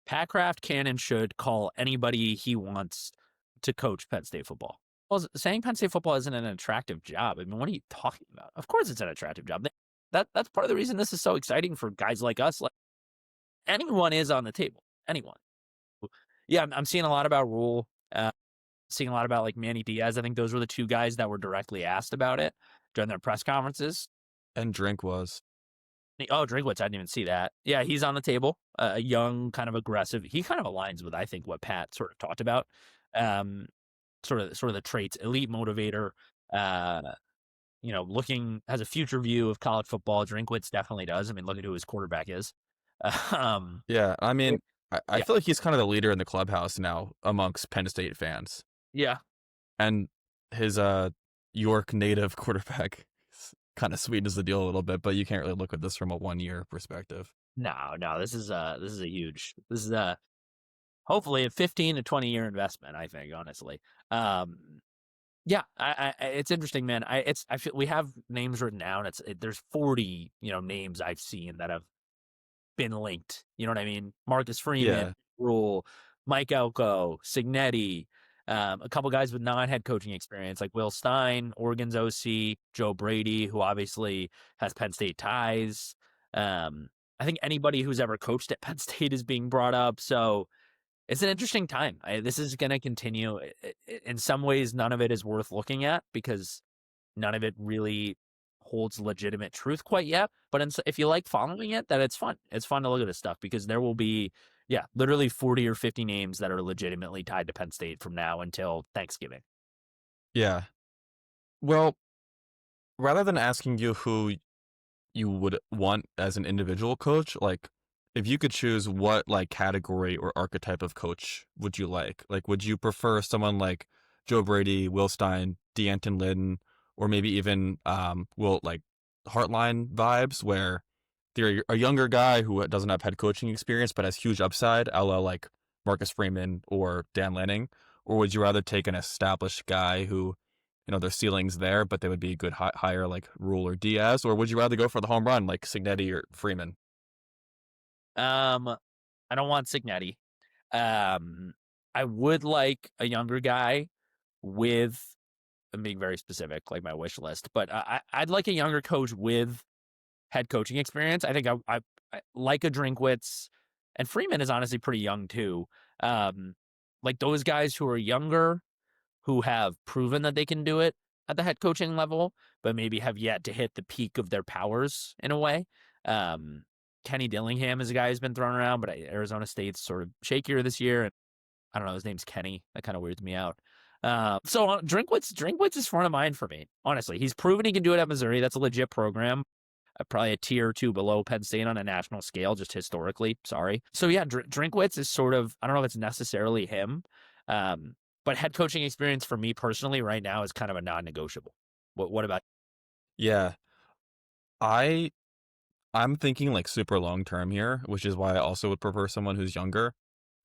C: Pat Kraft can and should call anybody he wants to coach Penn State football. Well, saying Penn State football isn't an attractive job, I mean, what are you talking about? Of course it's an attractive job. That's part of the reason this is so exciting for guys like us. Like, anyone is on the table. Anyone. Yeah, I'm seeing a lot about Rule. Seeing a lot about like Manny Diaz. I think those were the two guys that were directly asked about it during their press conferences.
B: And Drink was.
C: Oh, Drinkwitz, I didn't even see that. Yeah, he's on the table. A young, kind of aggressive. He kind of aligns with, I think, what Pat sort of talked about. Sort of the traits, elite motivator. Has a future view of college football. Drinkwitz definitely does. I mean, look at who his quarterback is.
B: Yeah, I mean, I feel like he's kind of the leader in the clubhouse now amongst Penn State fans.
C: Yeah.
B: And his York native quarterback kind of sweetens the deal a little bit, but you can't really look at this from a 1-year perspective.
C: No, this is hopefully a 15 to 20 year investment, I think, honestly. Yeah, it's interesting, man. I feel we have names written down. There's 40, names I've seen that have been linked. You know what I mean? Marcus Freeman, Rule, Mike Elko, Signetti, a couple guys with non-head coaching experience like Will Stein, Oregon's OC, Joe Brady, who obviously has Penn State ties. I think anybody who's ever coached at Penn State is being brought up. So it's an interesting time. This is going to continue. In some ways, none of it is worth looking at because none of it really holds legitimate truth quite yet. But if you like following it, then it's fun. It's fun to look at this stuff because there will be, literally 40 or 50 names that are legitimately tied to Penn State from now until Thanksgiving.
B: Yeah. Well, rather than asking you who you would want as an individual coach, like, if you could choose, what like category or archetype of coach would you like? Like, would you prefer someone like Joe Brady, Will Stein, D'Anton Lynn, or maybe even like Heartline vibes, where they're a younger guy who doesn't have head coaching experience but has huge upside, a la like Marcus Freeman or Dan Lanning? Or would you rather take an established guy who their ceilings there, but they would be a good hire like Rule or Diaz? Or would you rather go for the home run like Signetti or Freeman?
C: I don't want Signetti. I would like a younger guy with, I'm being very specific, like my wish list, but I'd like a younger coach with head coaching experience. I think I like a Drinkwitz, and Freeman is honestly pretty young too. Like those guys who are younger, who have proven that they can do it at the head coaching level, but maybe have yet to hit the peak of their powers in a way. Kenny Dillingham is a guy who's been thrown around, but Arizona State's sort of shakier this year. And I don't know, his name's Kenny. That kind of weirds me out. So Drinkwitz is front of mind for me. Honestly, he's proven he can do it at Missouri. That's a legit program. Probably a tier or two below Penn State on a national scale, just historically. Sorry. So yeah, Drinkwitz is sort of, I don't know if it's necessarily him, but head coaching experience for me personally right now is kind of a non-negotiable. What about?
B: Yeah, I'm thinking like super long term here, which is why I also would prefer someone who's younger.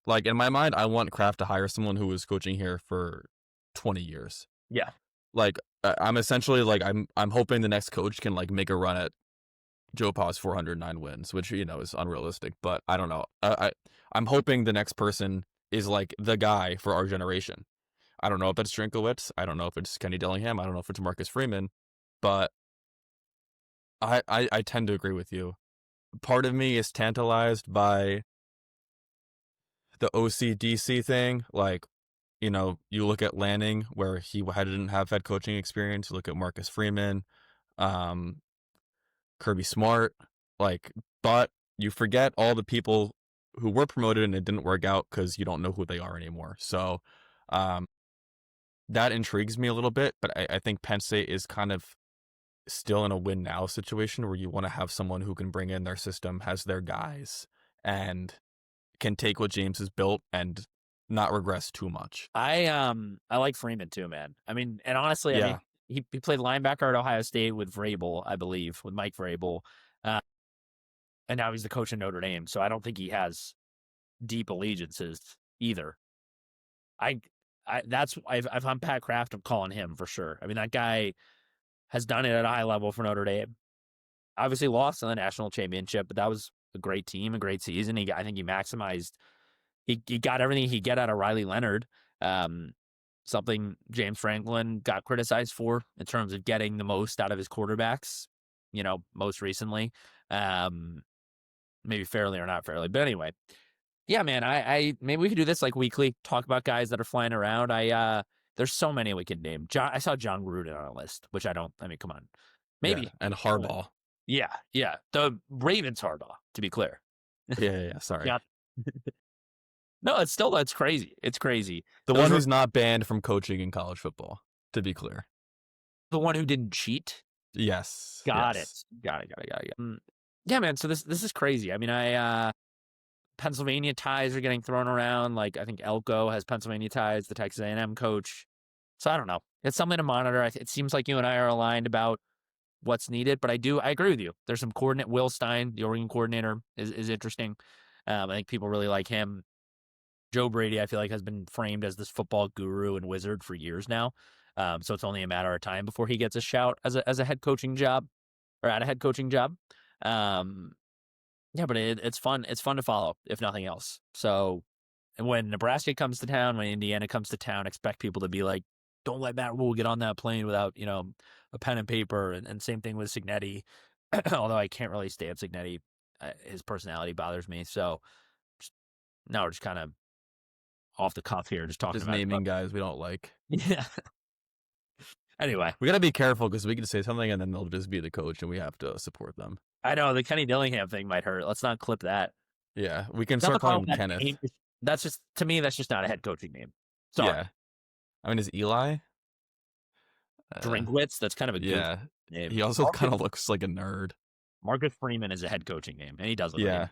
B: Like in my mind, I want Kraft to hire someone who was coaching here for 20 years.
C: Yeah.
B: Like I'm essentially like I'm hoping the next coach can like make a run at Joe Pa's 409 wins, which is unrealistic, but I don't know. I'm hoping the next person is like the guy for our generation. I don't know if it's Drinkowitz. I don't know if it's Kenny Dillingham. I don't know if it's Marcus Freeman, but I tend to agree with you. Part of me is tantalized by the OCDC thing. Like, you look at Lanning, where he didn't have head coaching experience. You look at Marcus Freeman, Kirby Smart, but you forget all the people who were promoted and it didn't work out because you don't know who they are anymore. So that intrigues me a little bit, but I think Penn State is kind of still in a win now situation where you want to have someone who can bring in their system, has their guys, and can take what James has built and not regress too much.
C: I like Freeman too, man. I mean, and honestly,
B: Yeah.
C: I mean, he played linebacker at Ohio State with Vrabel, I believe, with Mike Vrabel, and now he's the coach in Notre Dame. So I don't think he has deep allegiances either. If I'm Pat Kraft, I'm calling him for sure. I mean, that guy has done it at a high level for Notre Dame. Obviously lost in the national championship, but that was a great team, a great season. I think he maximized. He got everything he get out of Riley Leonard. Something James Franklin got criticized for in terms of getting the most out of his quarterbacks, most recently. Maybe fairly or not fairly. But anyway, yeah, man, I maybe we could do this like weekly, talk about guys that are flying around. There's so many we could name. I saw John Gruden on a list, which come on. Maybe.
B: Yeah, and Harbaugh.
C: Yeah. The Ravens Harbaugh, to be clear.
B: Yeah, sorry.
C: Yeah. No, that's crazy. It's crazy.
B: The one who's not banned from coaching in college football, to be clear.
C: The one who didn't cheat?
B: Yes.
C: Got it. Yeah, man, so this is crazy. I mean, Pennsylvania ties are getting thrown around. Like, I think Elko has Pennsylvania ties, the Texas A&M coach. So I don't know. It's something to monitor. It seems like you and I are aligned about what's needed, but I agree with you. There's some coordinate. Will Stein, the Oregon coordinator, is interesting. I think people really like him. Joe Brady, I feel like, has been framed as this football guru and wizard for years now. So it's only a matter of time before he gets a shout as a head coaching job or at a head coaching job. Yeah, but it's fun. It's fun to follow, if nothing else. So, and when Nebraska comes to town, when Indiana comes to town, expect people to be like, don't let Matt Rule get on that plane without, a pen and paper. And same thing with Signetti. Although I can't really stand Signetti. His personality bothers me. So now we're just kind of off the cuff here, just talking about
B: naming guys we don't like.
C: Yeah. Anyway,
B: we got to be careful because we can say something and then they'll just be the coach and we have to support them.
C: I know the Kenny Dillingham thing might hurt. Let's not clip that.
B: Yeah, we can start calling him Kenneth.
C: That's just, to me, that's just not a head coaching name. Sorry. Yeah.
B: I mean, is Eli?
C: Drinkwitz? That's kind of a good name.
B: He also kind of looks like a nerd.
C: Marcus Freeman is a head coaching name, and he does look like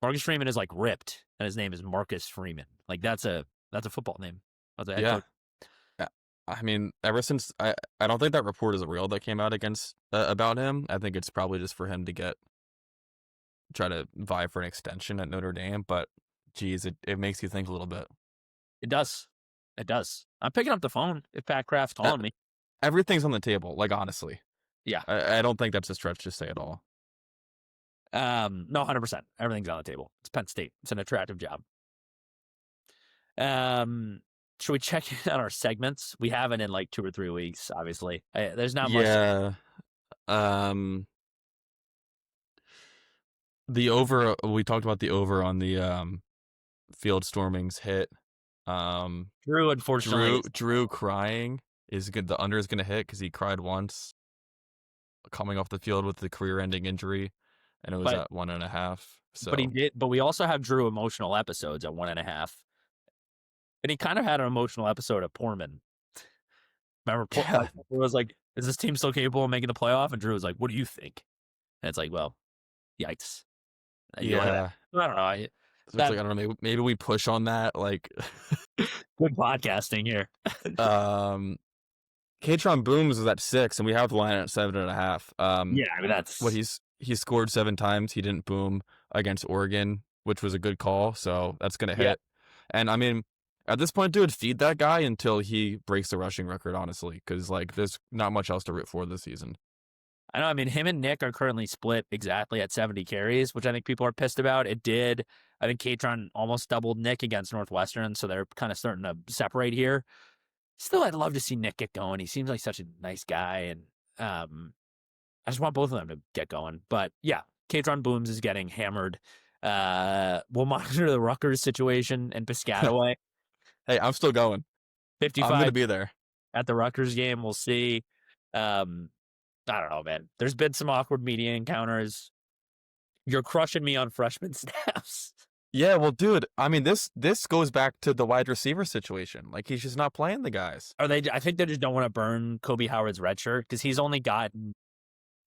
C: Marcus Freeman is like ripped, and his name is Marcus Freeman. Like that's a football name. That's a head coach.
B: I mean, ever since I don't think that report is real that came out about him. I think it's probably just for him to try to vie for an extension at Notre Dame. But geez, it makes you think a little bit.
C: It does. I'm picking up the phone if Pat Kraft's calling me.
B: everything's on the table. Like honestly,
C: Yeah.
B: I don't think that's a stretch to say at all.
C: No, 100%. Everything's on the table. It's Penn State. It's an attractive job. Should we check in on our segments? We haven't in like 2 or 3 weeks. Obviously, there's not much.
B: Yeah. The over. We talked about the over on the field stormings hit.
C: Drew, unfortunately,
B: Drew crying is good. The under is going to hit because he cried once, coming off the field with the career-ending injury, and it was at 1.5. So,
C: but he did. But we also have Drew emotional episodes at 1.5, and he kind of had an emotional episode at Portman. Remember, it was like, "Is this team still capable of making the playoff?" And Drew was like, "What do you think?" And it's like, "Well, yikes."
B: Yeah,
C: I don't know.
B: so it's like, I don't know. Maybe we push on that. Like,
C: good podcasting here.
B: Katron Booms is at 6, and we have the line at 7.5.
C: Yeah, I mean that's
B: what he scored 7 times. He didn't boom against Oregon, which was a good call. So that's gonna hit. Yeah. And I mean, at this point, dude, feed that guy until he breaks the rushing record. Honestly, because like there's not much else to root for this season.
C: I know. I mean, him and Nick are currently split exactly at 70 carries, which I think people are pissed about. I think Katron almost doubled Nick against Northwestern, so they're kind of starting to separate here. Still, I'd love to see Nick get going. He seems like such a nice guy, and I just want both of them to get going. But yeah, Katron Booms is getting hammered. We'll monitor the Rutgers situation and Piscataway.
B: Hey, I'm still going.
C: 55.
B: I'm going to be there
C: at the Rutgers game. We'll see. I don't know, man. There's been some awkward media encounters. You're crushing me on freshman snaps.
B: Yeah, well, dude, I mean, this goes back to the wide receiver situation. Like, he's just not playing the guys.
C: I think they just don't want to burn Kobe Howard's red shirt because he's only gotten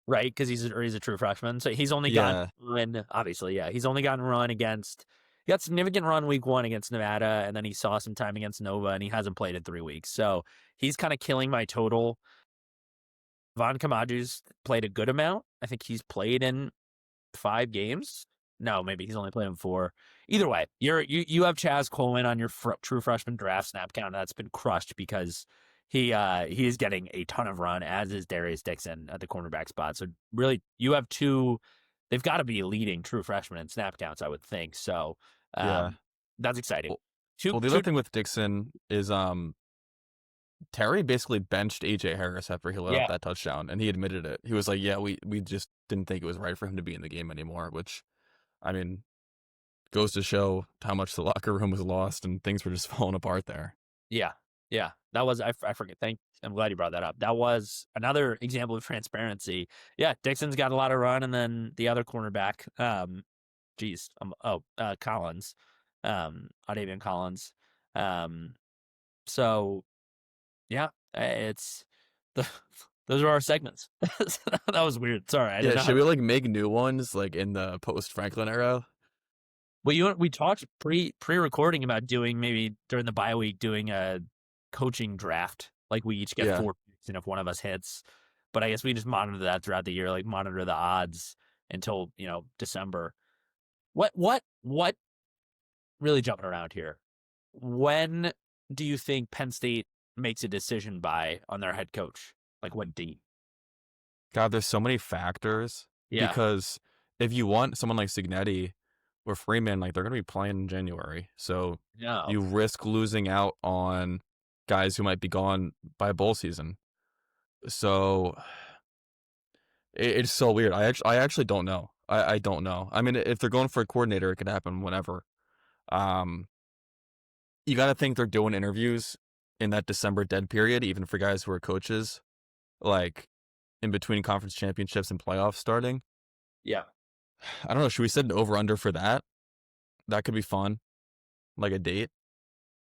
C: right because he's a true freshman, so he's only gotten run. Obviously, yeah, he's only gotten run against. He got significant run week 1 against Nevada, and then he saw some time against Nova, and he hasn't played in 3 weeks. So he's kind of killing my total. Von Kamaju's played a good amount. I think he's played in 5 games. No, maybe he's only played in 4. Either way, you have Chaz Coleman on your true freshman draft snap count. That's been crushed because he is getting a ton of run, as is Darius Dixon at the cornerback spot. So really, you have 2. They've got to be leading true freshmen in snap counts, I would think. So that's exciting.
B: The other thing with Dixon is Terry basically benched AJ Harris after he let up that touchdown, and he admitted it. He was like, "Yeah, we just didn't think it was right for him to be in the game anymore," which, I mean, goes to show how much the locker room was lost and things were just falling apart there.
C: Yeah. That was I forget. I'm glad you brought that up. That was another example of transparency. Yeah, Dixon's got a lot of run, and then the other cornerback, Collins, Adavian Collins. So. Yeah, it's those are our segments. That was weird. Sorry.
B: Should we like make new ones like in the post Franklin era?
C: Well, we talked pre-recording about doing maybe during the bye week doing a coaching draft. Like we each get 4 picks, and if one of us hits, but I guess we just monitor that throughout the year, like monitor the odds until December. What really jumping around here? When do you think Penn State makes a decision on their head coach? Like what date?
B: God, there's so many factors. Yeah. Because if you want someone like Signetti or Freeman, like they're going to be playing in January. So you risk losing out on guys who might be gone by bowl season. So it's so weird. I actually don't know. I don't know. I mean, if they're going for a coordinator, it could happen whenever. You got to think they're doing interviews in that December dead period, even for guys who are coaches, like in between conference championships and playoffs starting.
C: Yeah.
B: I don't know. Should we set an over-under for that? That could be fun. Like a date.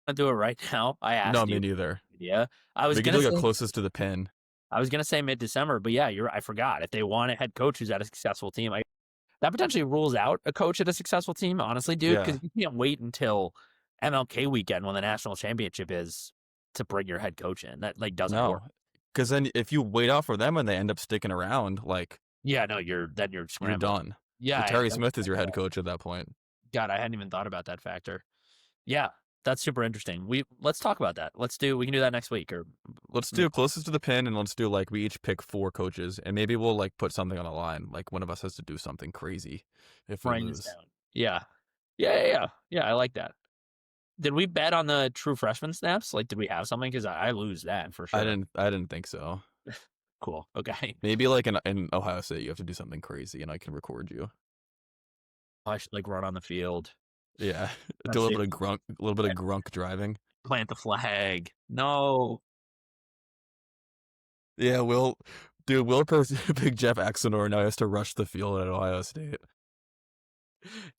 C: I'll do it right now. I asked
B: No, me neither.
C: Yeah. I was
B: going to get closest to the pin.
C: I was going to say mid-December, but yeah, I forgot. If they want a head coach who's at a successful team, that potentially rules out a coach at a successful team, honestly, dude, because you can't wait until MLK weekend when the national championship is to bring your head coach in. That doesn't work.
B: Because then if you wait out for them and they end up sticking around,
C: you're scrambling.
B: You're done. Yeah, Terry Smith is your head coach at that point.
C: God, I hadn't even thought about that factor. Yeah, That's super interesting. Let's talk about that. We can do that next week, or
B: Let's do closest to the pin, and let's do like we each pick 4 coaches, and maybe we'll like put something on the line. Like one of us has to do something crazy if we
C: writing this
B: lose.
C: down. Yeah. I like that. Did we bet on the true freshman snaps? Like, did we have something? Because I lose that for sure.
B: I didn't think so.
C: Cool. Okay.
B: Maybe like in Ohio State, you have to do something crazy, and I can record you.
C: I should like run on the field,
B: Yeah,
C: That's
B: do a
C: it.
B: little bit of grunk driving.
C: plant the flag. No.
B: Yeah, Will pick Jeff Axenor now he has to rush the field at Ohio State.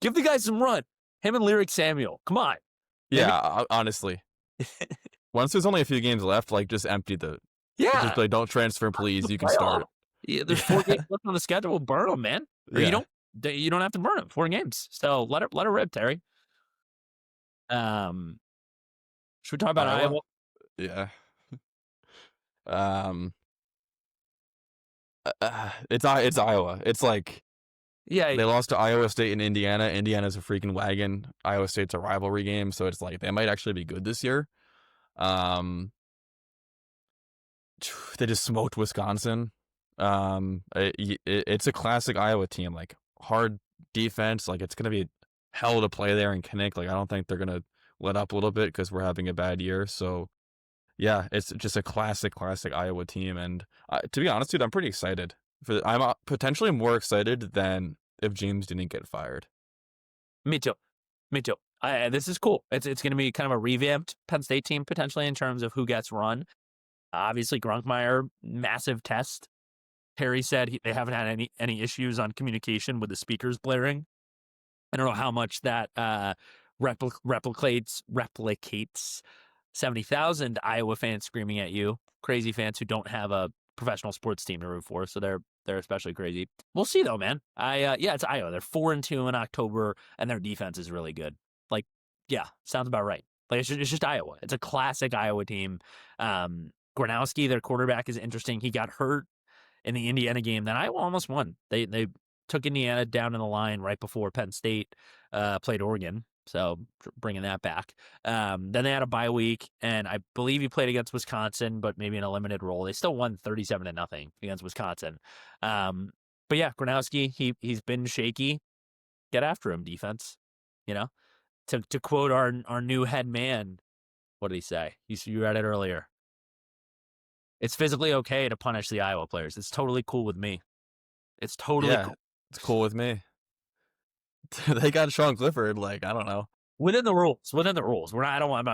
C: Give the guy some run. Him and Lyric Samuel. Come on.
B: Yeah, honestly. Once there's only a few games left, like just empty the.
C: Yeah.
B: Just like don't transfer, please. You can start.
C: Yeah, there's 4 games left on the schedule. Burn them, man. Or
B: Yeah.
C: you don't have to burn them. 4 games. So let her rip, Terry. Should we talk about Iowa?
B: Yeah. It's Iowa. It's like
C: Yeah.
B: they lost to Iowa State and Indiana. Indiana's a freaking wagon. Iowa State's a rivalry game, so it's like they might actually be good this year. They just smoked Wisconsin. It's a classic Iowa team, like hard defense. Like it's gonna be hell to play there in Kinnick. Like I don't think they're gonna let up a little bit because we're having a bad year. So yeah, it's just a classic Iowa team. And to be honest, dude, I'm pretty excited. I'm potentially more excited than if James didn't get fired.
C: Me too. This is cool. It's going to be kind of a revamped Penn State team potentially in terms of who gets run. Obviously, Grunkmeyer, massive test. Harry said they haven't had any issues on communication with the speakers blaring. I don't know how much that replicates 70,000 Iowa fans screaming at you, crazy fans who don't have a professional sports team to root for, so they're especially crazy. We'll see though, man. It's Iowa. They're 4-2 in October, and their defense is really good. Like, yeah, sounds about right. Like it's just Iowa. It's a classic Iowa team. Gronowski, their quarterback, is interesting. He got hurt in the Indiana game that Iowa almost won. They took Indiana down in the line right before Penn State played Oregon. So bringing that back. Then they had a bye week, and I believe he played against Wisconsin, but maybe in a limited role. They still won 37-0 against Wisconsin. But yeah, Gronowski, he's been shaky. Get after him, defense. You know, to quote our new head man, what did he say? You read it earlier. It's physically okay to punish the Iowa players. It's totally cool with me. It's totally cool.
B: It's cool with me. They got Sean Clifford, like, I don't know.
C: Within the rules. I don't want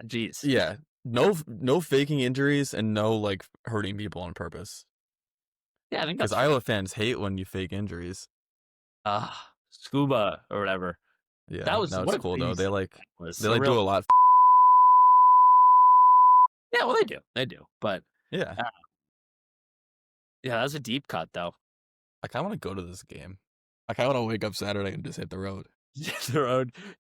C: geez.
B: Yeah. No faking injuries and no like hurting people on purpose.
C: Yeah, I think that's
B: because Iowa fans hate when you fake injuries.
C: Scuba or whatever.
B: Yeah,
C: that was
B: cool though. They do a lot.
C: Yeah, well, they do. But
B: yeah,
C: that's a deep cut though.
B: I kind of want to go to this game. I kind of want to wake up Saturday and just hit the road.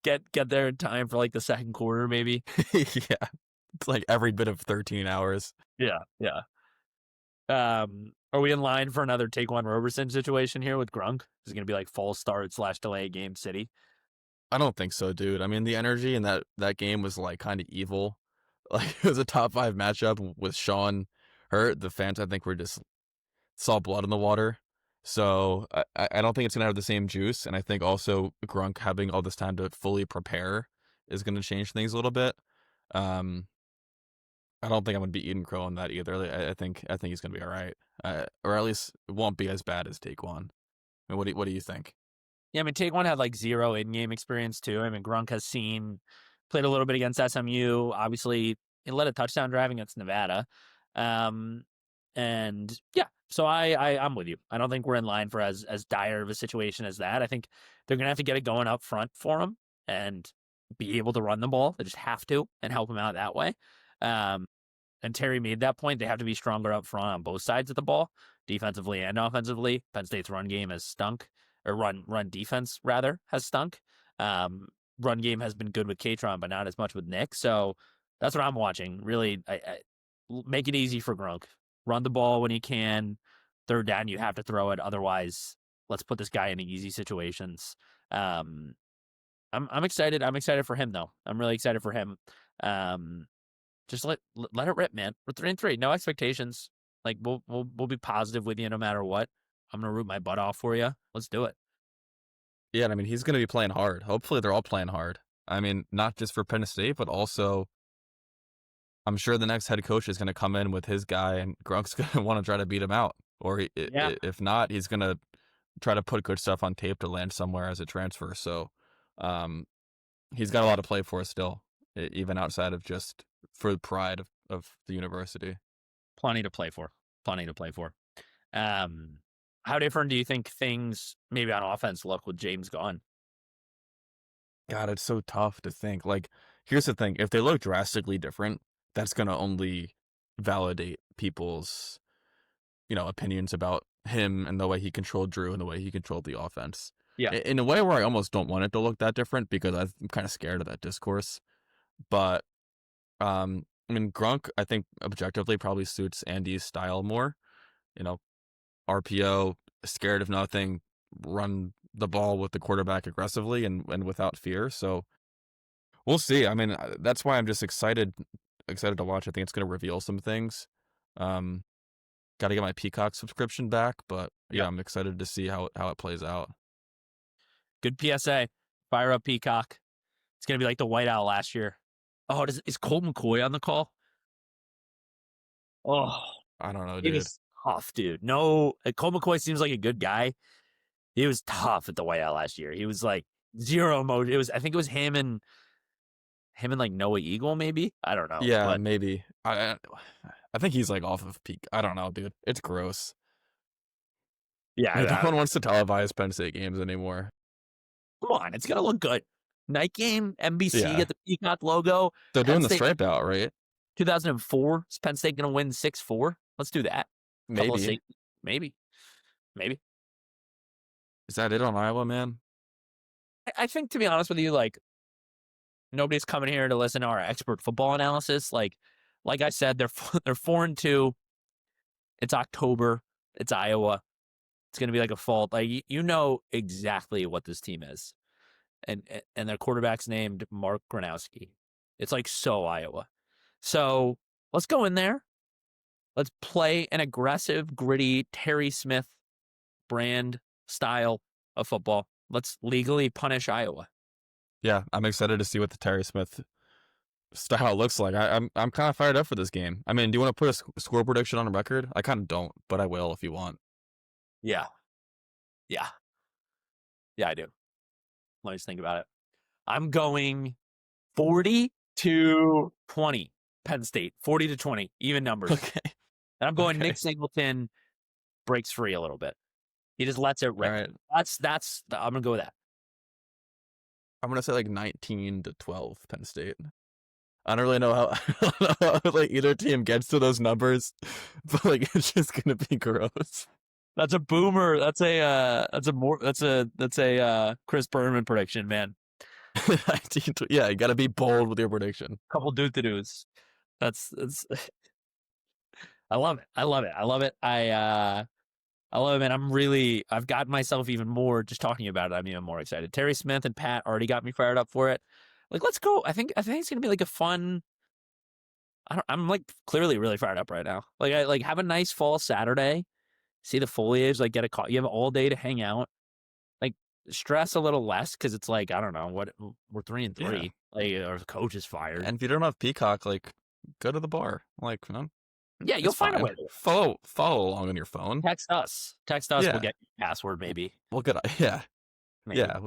C: Get there in time for like the second quarter, maybe.
B: Yeah, it's like every bit of 13 hours.
C: Yeah. Are we in line for another Taquan Roberson situation here with Grunk? Is it going to be like false start / delay game city?
B: I don't think so, dude. I mean, the energy in that game was like kind of evil. Like it was a top 5 matchup with Sean hurt. The fans, I think, were just saw blood in the water. So I don't think it's gonna have the same juice. And I think also Grunk having all this time to fully prepare is gonna change things a little bit. I don't think I'm gonna be eating crow on that either. I think he's gonna be all right, or at least it won't be as bad as Taquan. I mean, what do you think?
C: Yeah, I mean, Taquan had like 0 in-game experience too. I mean, Grunk has played a little bit against SMU. Obviously, he led a touchdown drive against Nevada. And yeah, so I'm with you. I don't think we're in line for as dire of a situation as that. I think they're gonna have to get it going up front for him and be able to run the ball. They just have to and help him out that way. And Terry made that point. They have to be stronger up front on both sides of the ball, defensively and offensively. Penn State's run game has stunk, or run defense rather has stunk. Run game has been good with Katron, but not as much with Nick. So that's what I'm watching. Really, I make it easy for Grunk. Run the ball when you can. Third down, you have to throw it. Otherwise, let's put this guy in easy situations. I'm excited. I'm excited for him though. I'm really excited for him. Just let it rip, man. We're 3-3. No expectations. Like we'll be positive with you no matter what. I'm gonna root my butt off for you. Let's do it.
B: Yeah, and I mean, he's going to be playing hard. Hopefully, they're all playing hard. I mean, not just for Penn State, but also, I'm sure the next head coach is going to come in with his guy, and Grunk's going to want to try to beat him out. Or
C: Yeah.
B: if not, he's going to try to put good stuff on tape to land somewhere as a transfer. So, um, he's got a lot to play for still, even outside of just for the pride of the university.
C: Plenty to play for. Plenty to play for. How different do you think things maybe on offense look with James gone?
B: God, it's so tough to think. Like, here's the thing: if they look drastically different, that's gonna only validate people's, opinions about him and the way he controlled Drew and the way he controlled the offense.
C: Yeah.
B: In a way where I almost don't want it to look that different because I'm kind of scared of that discourse. But I mean, Grunk, I think objectively probably suits Andy's style more. You know, RPO, scared of nothing, run the ball with the quarterback aggressively and without fear. So we'll see. I mean, that's why I'm just excited to watch. I think it's going to reveal some things. Got to get my Peacock subscription back, but yeah, I'm excited to see how it plays out.
C: Good PSA. Fire up Peacock. It's gonna be like the whiteout last year. Oh, is Colt McCoy on the call? Oh,
B: I don't know,
C: it
B: dude.
C: was tough, dude. No, Colt McCoy seems like a good guy. He was tough at the whiteout last year. He was like zero emotion. I think it was him and like Noah Eagle, maybe. I don't know.
B: Yeah,
C: But
B: maybe. I think he's like off of peak. I don't know, dude. It's gross.
C: yeah,
B: No one wants to televise Penn State games anymore.
C: come on, it's gonna look good. Night game, NBC,
B: Yeah.
C: get the Peacock logo.
B: They're
C: Penn
B: doing the
C: State-
B: stripe out, right?
C: 2004. Is Penn State gonna win 6-4? Let's do that. Couple of
B: Maybe.
C: safeties. Maybe.
B: Is that it on Iowa, man?
C: I think, to be honest with you, like, nobody's coming here to listen to our expert football analysis. Like I said, they're 4-2. It's October. It's Iowa. It's gonna be like a fall. Like you know exactly what this team is, and their quarterback's named Mark Gronowski. It's like so Iowa. So let's go in there. Let's play an aggressive, gritty Terry Smith brand style of football. Let's legally punish Iowa.
B: Yeah, I'm excited to see what the Terry Smith style looks like. I'm kind of fired up for this game. I mean, do you want to put a score prediction on a record? I kind of don't, but I will if you want.
C: Yeah, I do. Let me just think about it. I'm going 40-20. Penn State 40-20, even numbers.
B: Okay.
C: And I'm going
B: Okay.
C: Nick Singleton breaks free a little bit. He just lets it rip.
B: All right.
C: I'm gonna go with that.
B: I'm gonna say like 19-12 Penn State. I don't really know how like either team gets to those numbers, but like it's just gonna be gross.
C: That's a boomer. That's a Chris Berman prediction, man.
B: 19 yeah, you gotta be bold with your prediction.
C: Couple doo-to-doos. That's I love it. I love it. I love it, man. I've gotten myself even more just talking about it. I'm even more excited. Terry Smith and Pat already got me fired up for it. Like, let's go. I think it's gonna be like a fun. I'm like clearly really fired up right now. Like, I have a nice fall Saturday. See the foliage. Like, get a call. You have all day to hang out. Like, stress a little less because it's like I don't know what we're 3-3. Like, our coach is fired.
B: And if you don't have Peacock, like go to the bar. Like,
C: Yeah, you'll find a way.
B: Follow along on your phone.
C: Text us.
B: Yeah.
C: We'll get your password maybe.
B: We'll get yeah.
C: Maybe.
B: Yeah.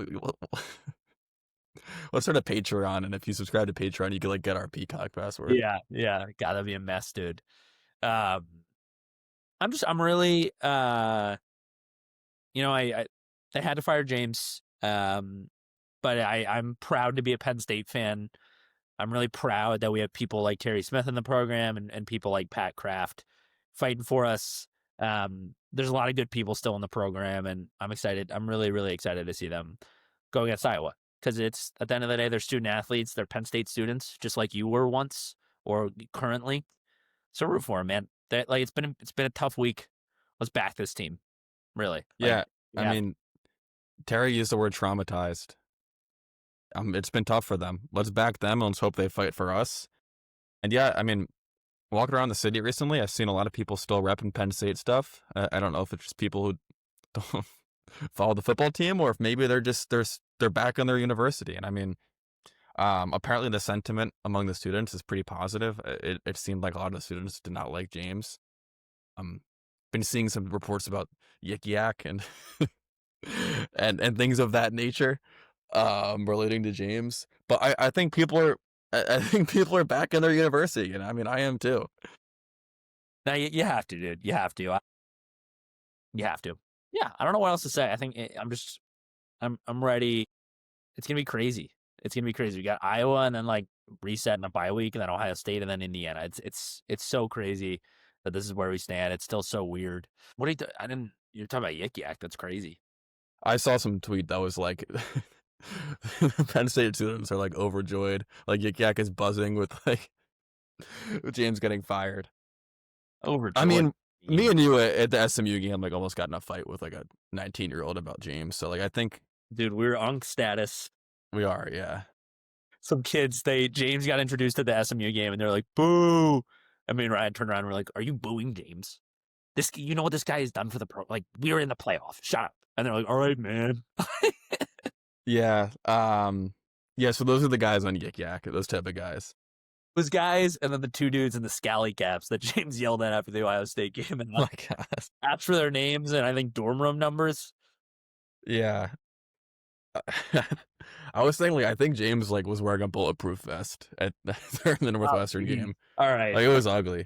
B: Let's start a Patreon, and if you subscribe to Patreon, you can like get our Peacock password.
C: Yeah. Gotta be a mess, dude. I'm really I they had to fire James. But I'm proud to be a Penn State fan. I'm really proud that we have people like Terry Smith in the program and people like Pat Kraft fighting for us. There's a lot of good people still in the program, and I'm excited. I'm really, really excited to see them go against Iowa because it's at the end of the day, they're student athletes. They're Penn State students, just like you were once or currently. So root for them, man. It's been a tough week. Let's back this team, really.
B: Yeah. I mean, Terry used the word traumatized. it's been tough for them. Let's back them and let's hope they fight for us. And yeah, I mean, walking around the city recently, I've seen a lot of people still repping Penn State stuff. I don't know if it's just people who don't follow the football team, or if maybe they're back in their university. And I mean, apparently the sentiment among the students is pretty positive. It seemed like a lot of the students did not like James. Been seeing some reports about Yik Yak and and things of that nature, relating to James. But I think I think people are back in their university, and I mean, I am too.
C: Now you have to, dude. You have to. You have to. Yeah, I don't know what else to say. I think I'm ready. It's gonna be crazy. It's gonna be crazy. We got Iowa, and then like reset in a bye week, and then Ohio State, and then Indiana. It's so crazy that this is where we stand. It's still so weird. What do you? You're talking about Yik Yak. That's crazy.
B: I saw some tweet that was like, Penn State students are like overjoyed. Like Yik Yak is buzzing with like James getting fired.
C: Overjoyed.
B: I mean, me and you at the SMU game like almost got in a fight with like a 19-year-old about James. So like I think,
C: dude, we're unk status.
B: We are, yeah.
C: Some kids, James got introduced to the SMU game, and they're like, "Boo!" I mean, Ryan turned around and we're like, "Are you booing James? You know what this guy has done for the pro? Like, we were in the playoff. Shut up." And they're like, "All right, man."
B: Yeah. Yeah. So those are the guys on Yik Yak. Those type of guys.
C: Those guys, and then the two dudes in the scally caps that James yelled at after the Ohio State game, and like, asked for their names and I think dorm room numbers.
B: Yeah. I was saying, like, I think James like was wearing a bulletproof vest during the Northwestern game.
C: All right,
B: like it was ugly.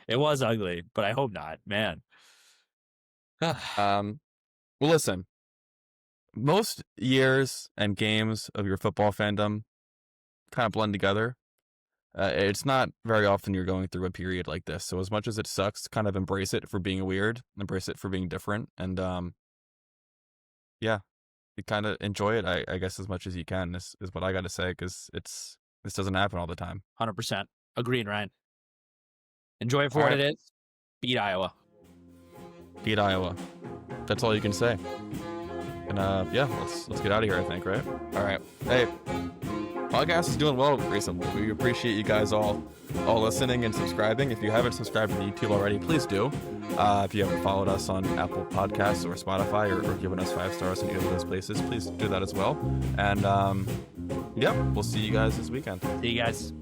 C: It was ugly, but I hope not, man.
B: Well, listen. Most years and games of your football fandom kind of blend together. It's not very often you're going through a period like this. So as much as it sucks, kind of embrace it for being weird, embrace it for being different, and yeah. You kind of enjoy it, I guess, as much as you can. This is what I got to say, because this doesn't happen all the time.
C: 100%. Agreed, Ryan. Enjoy it for what it is. Beat Iowa.
B: Beat Iowa. That's all you can say. And yeah, let's get out of here, I think, right? All right. Hey, podcast is doing well recently. We appreciate you guys all listening and subscribing. If you haven't subscribed to YouTube already, please do. If you haven't followed us on Apple Podcasts or Spotify or given us 5 stars in either of those places, please do that as well. And yeah, we'll see you guys this weekend.
C: See you guys.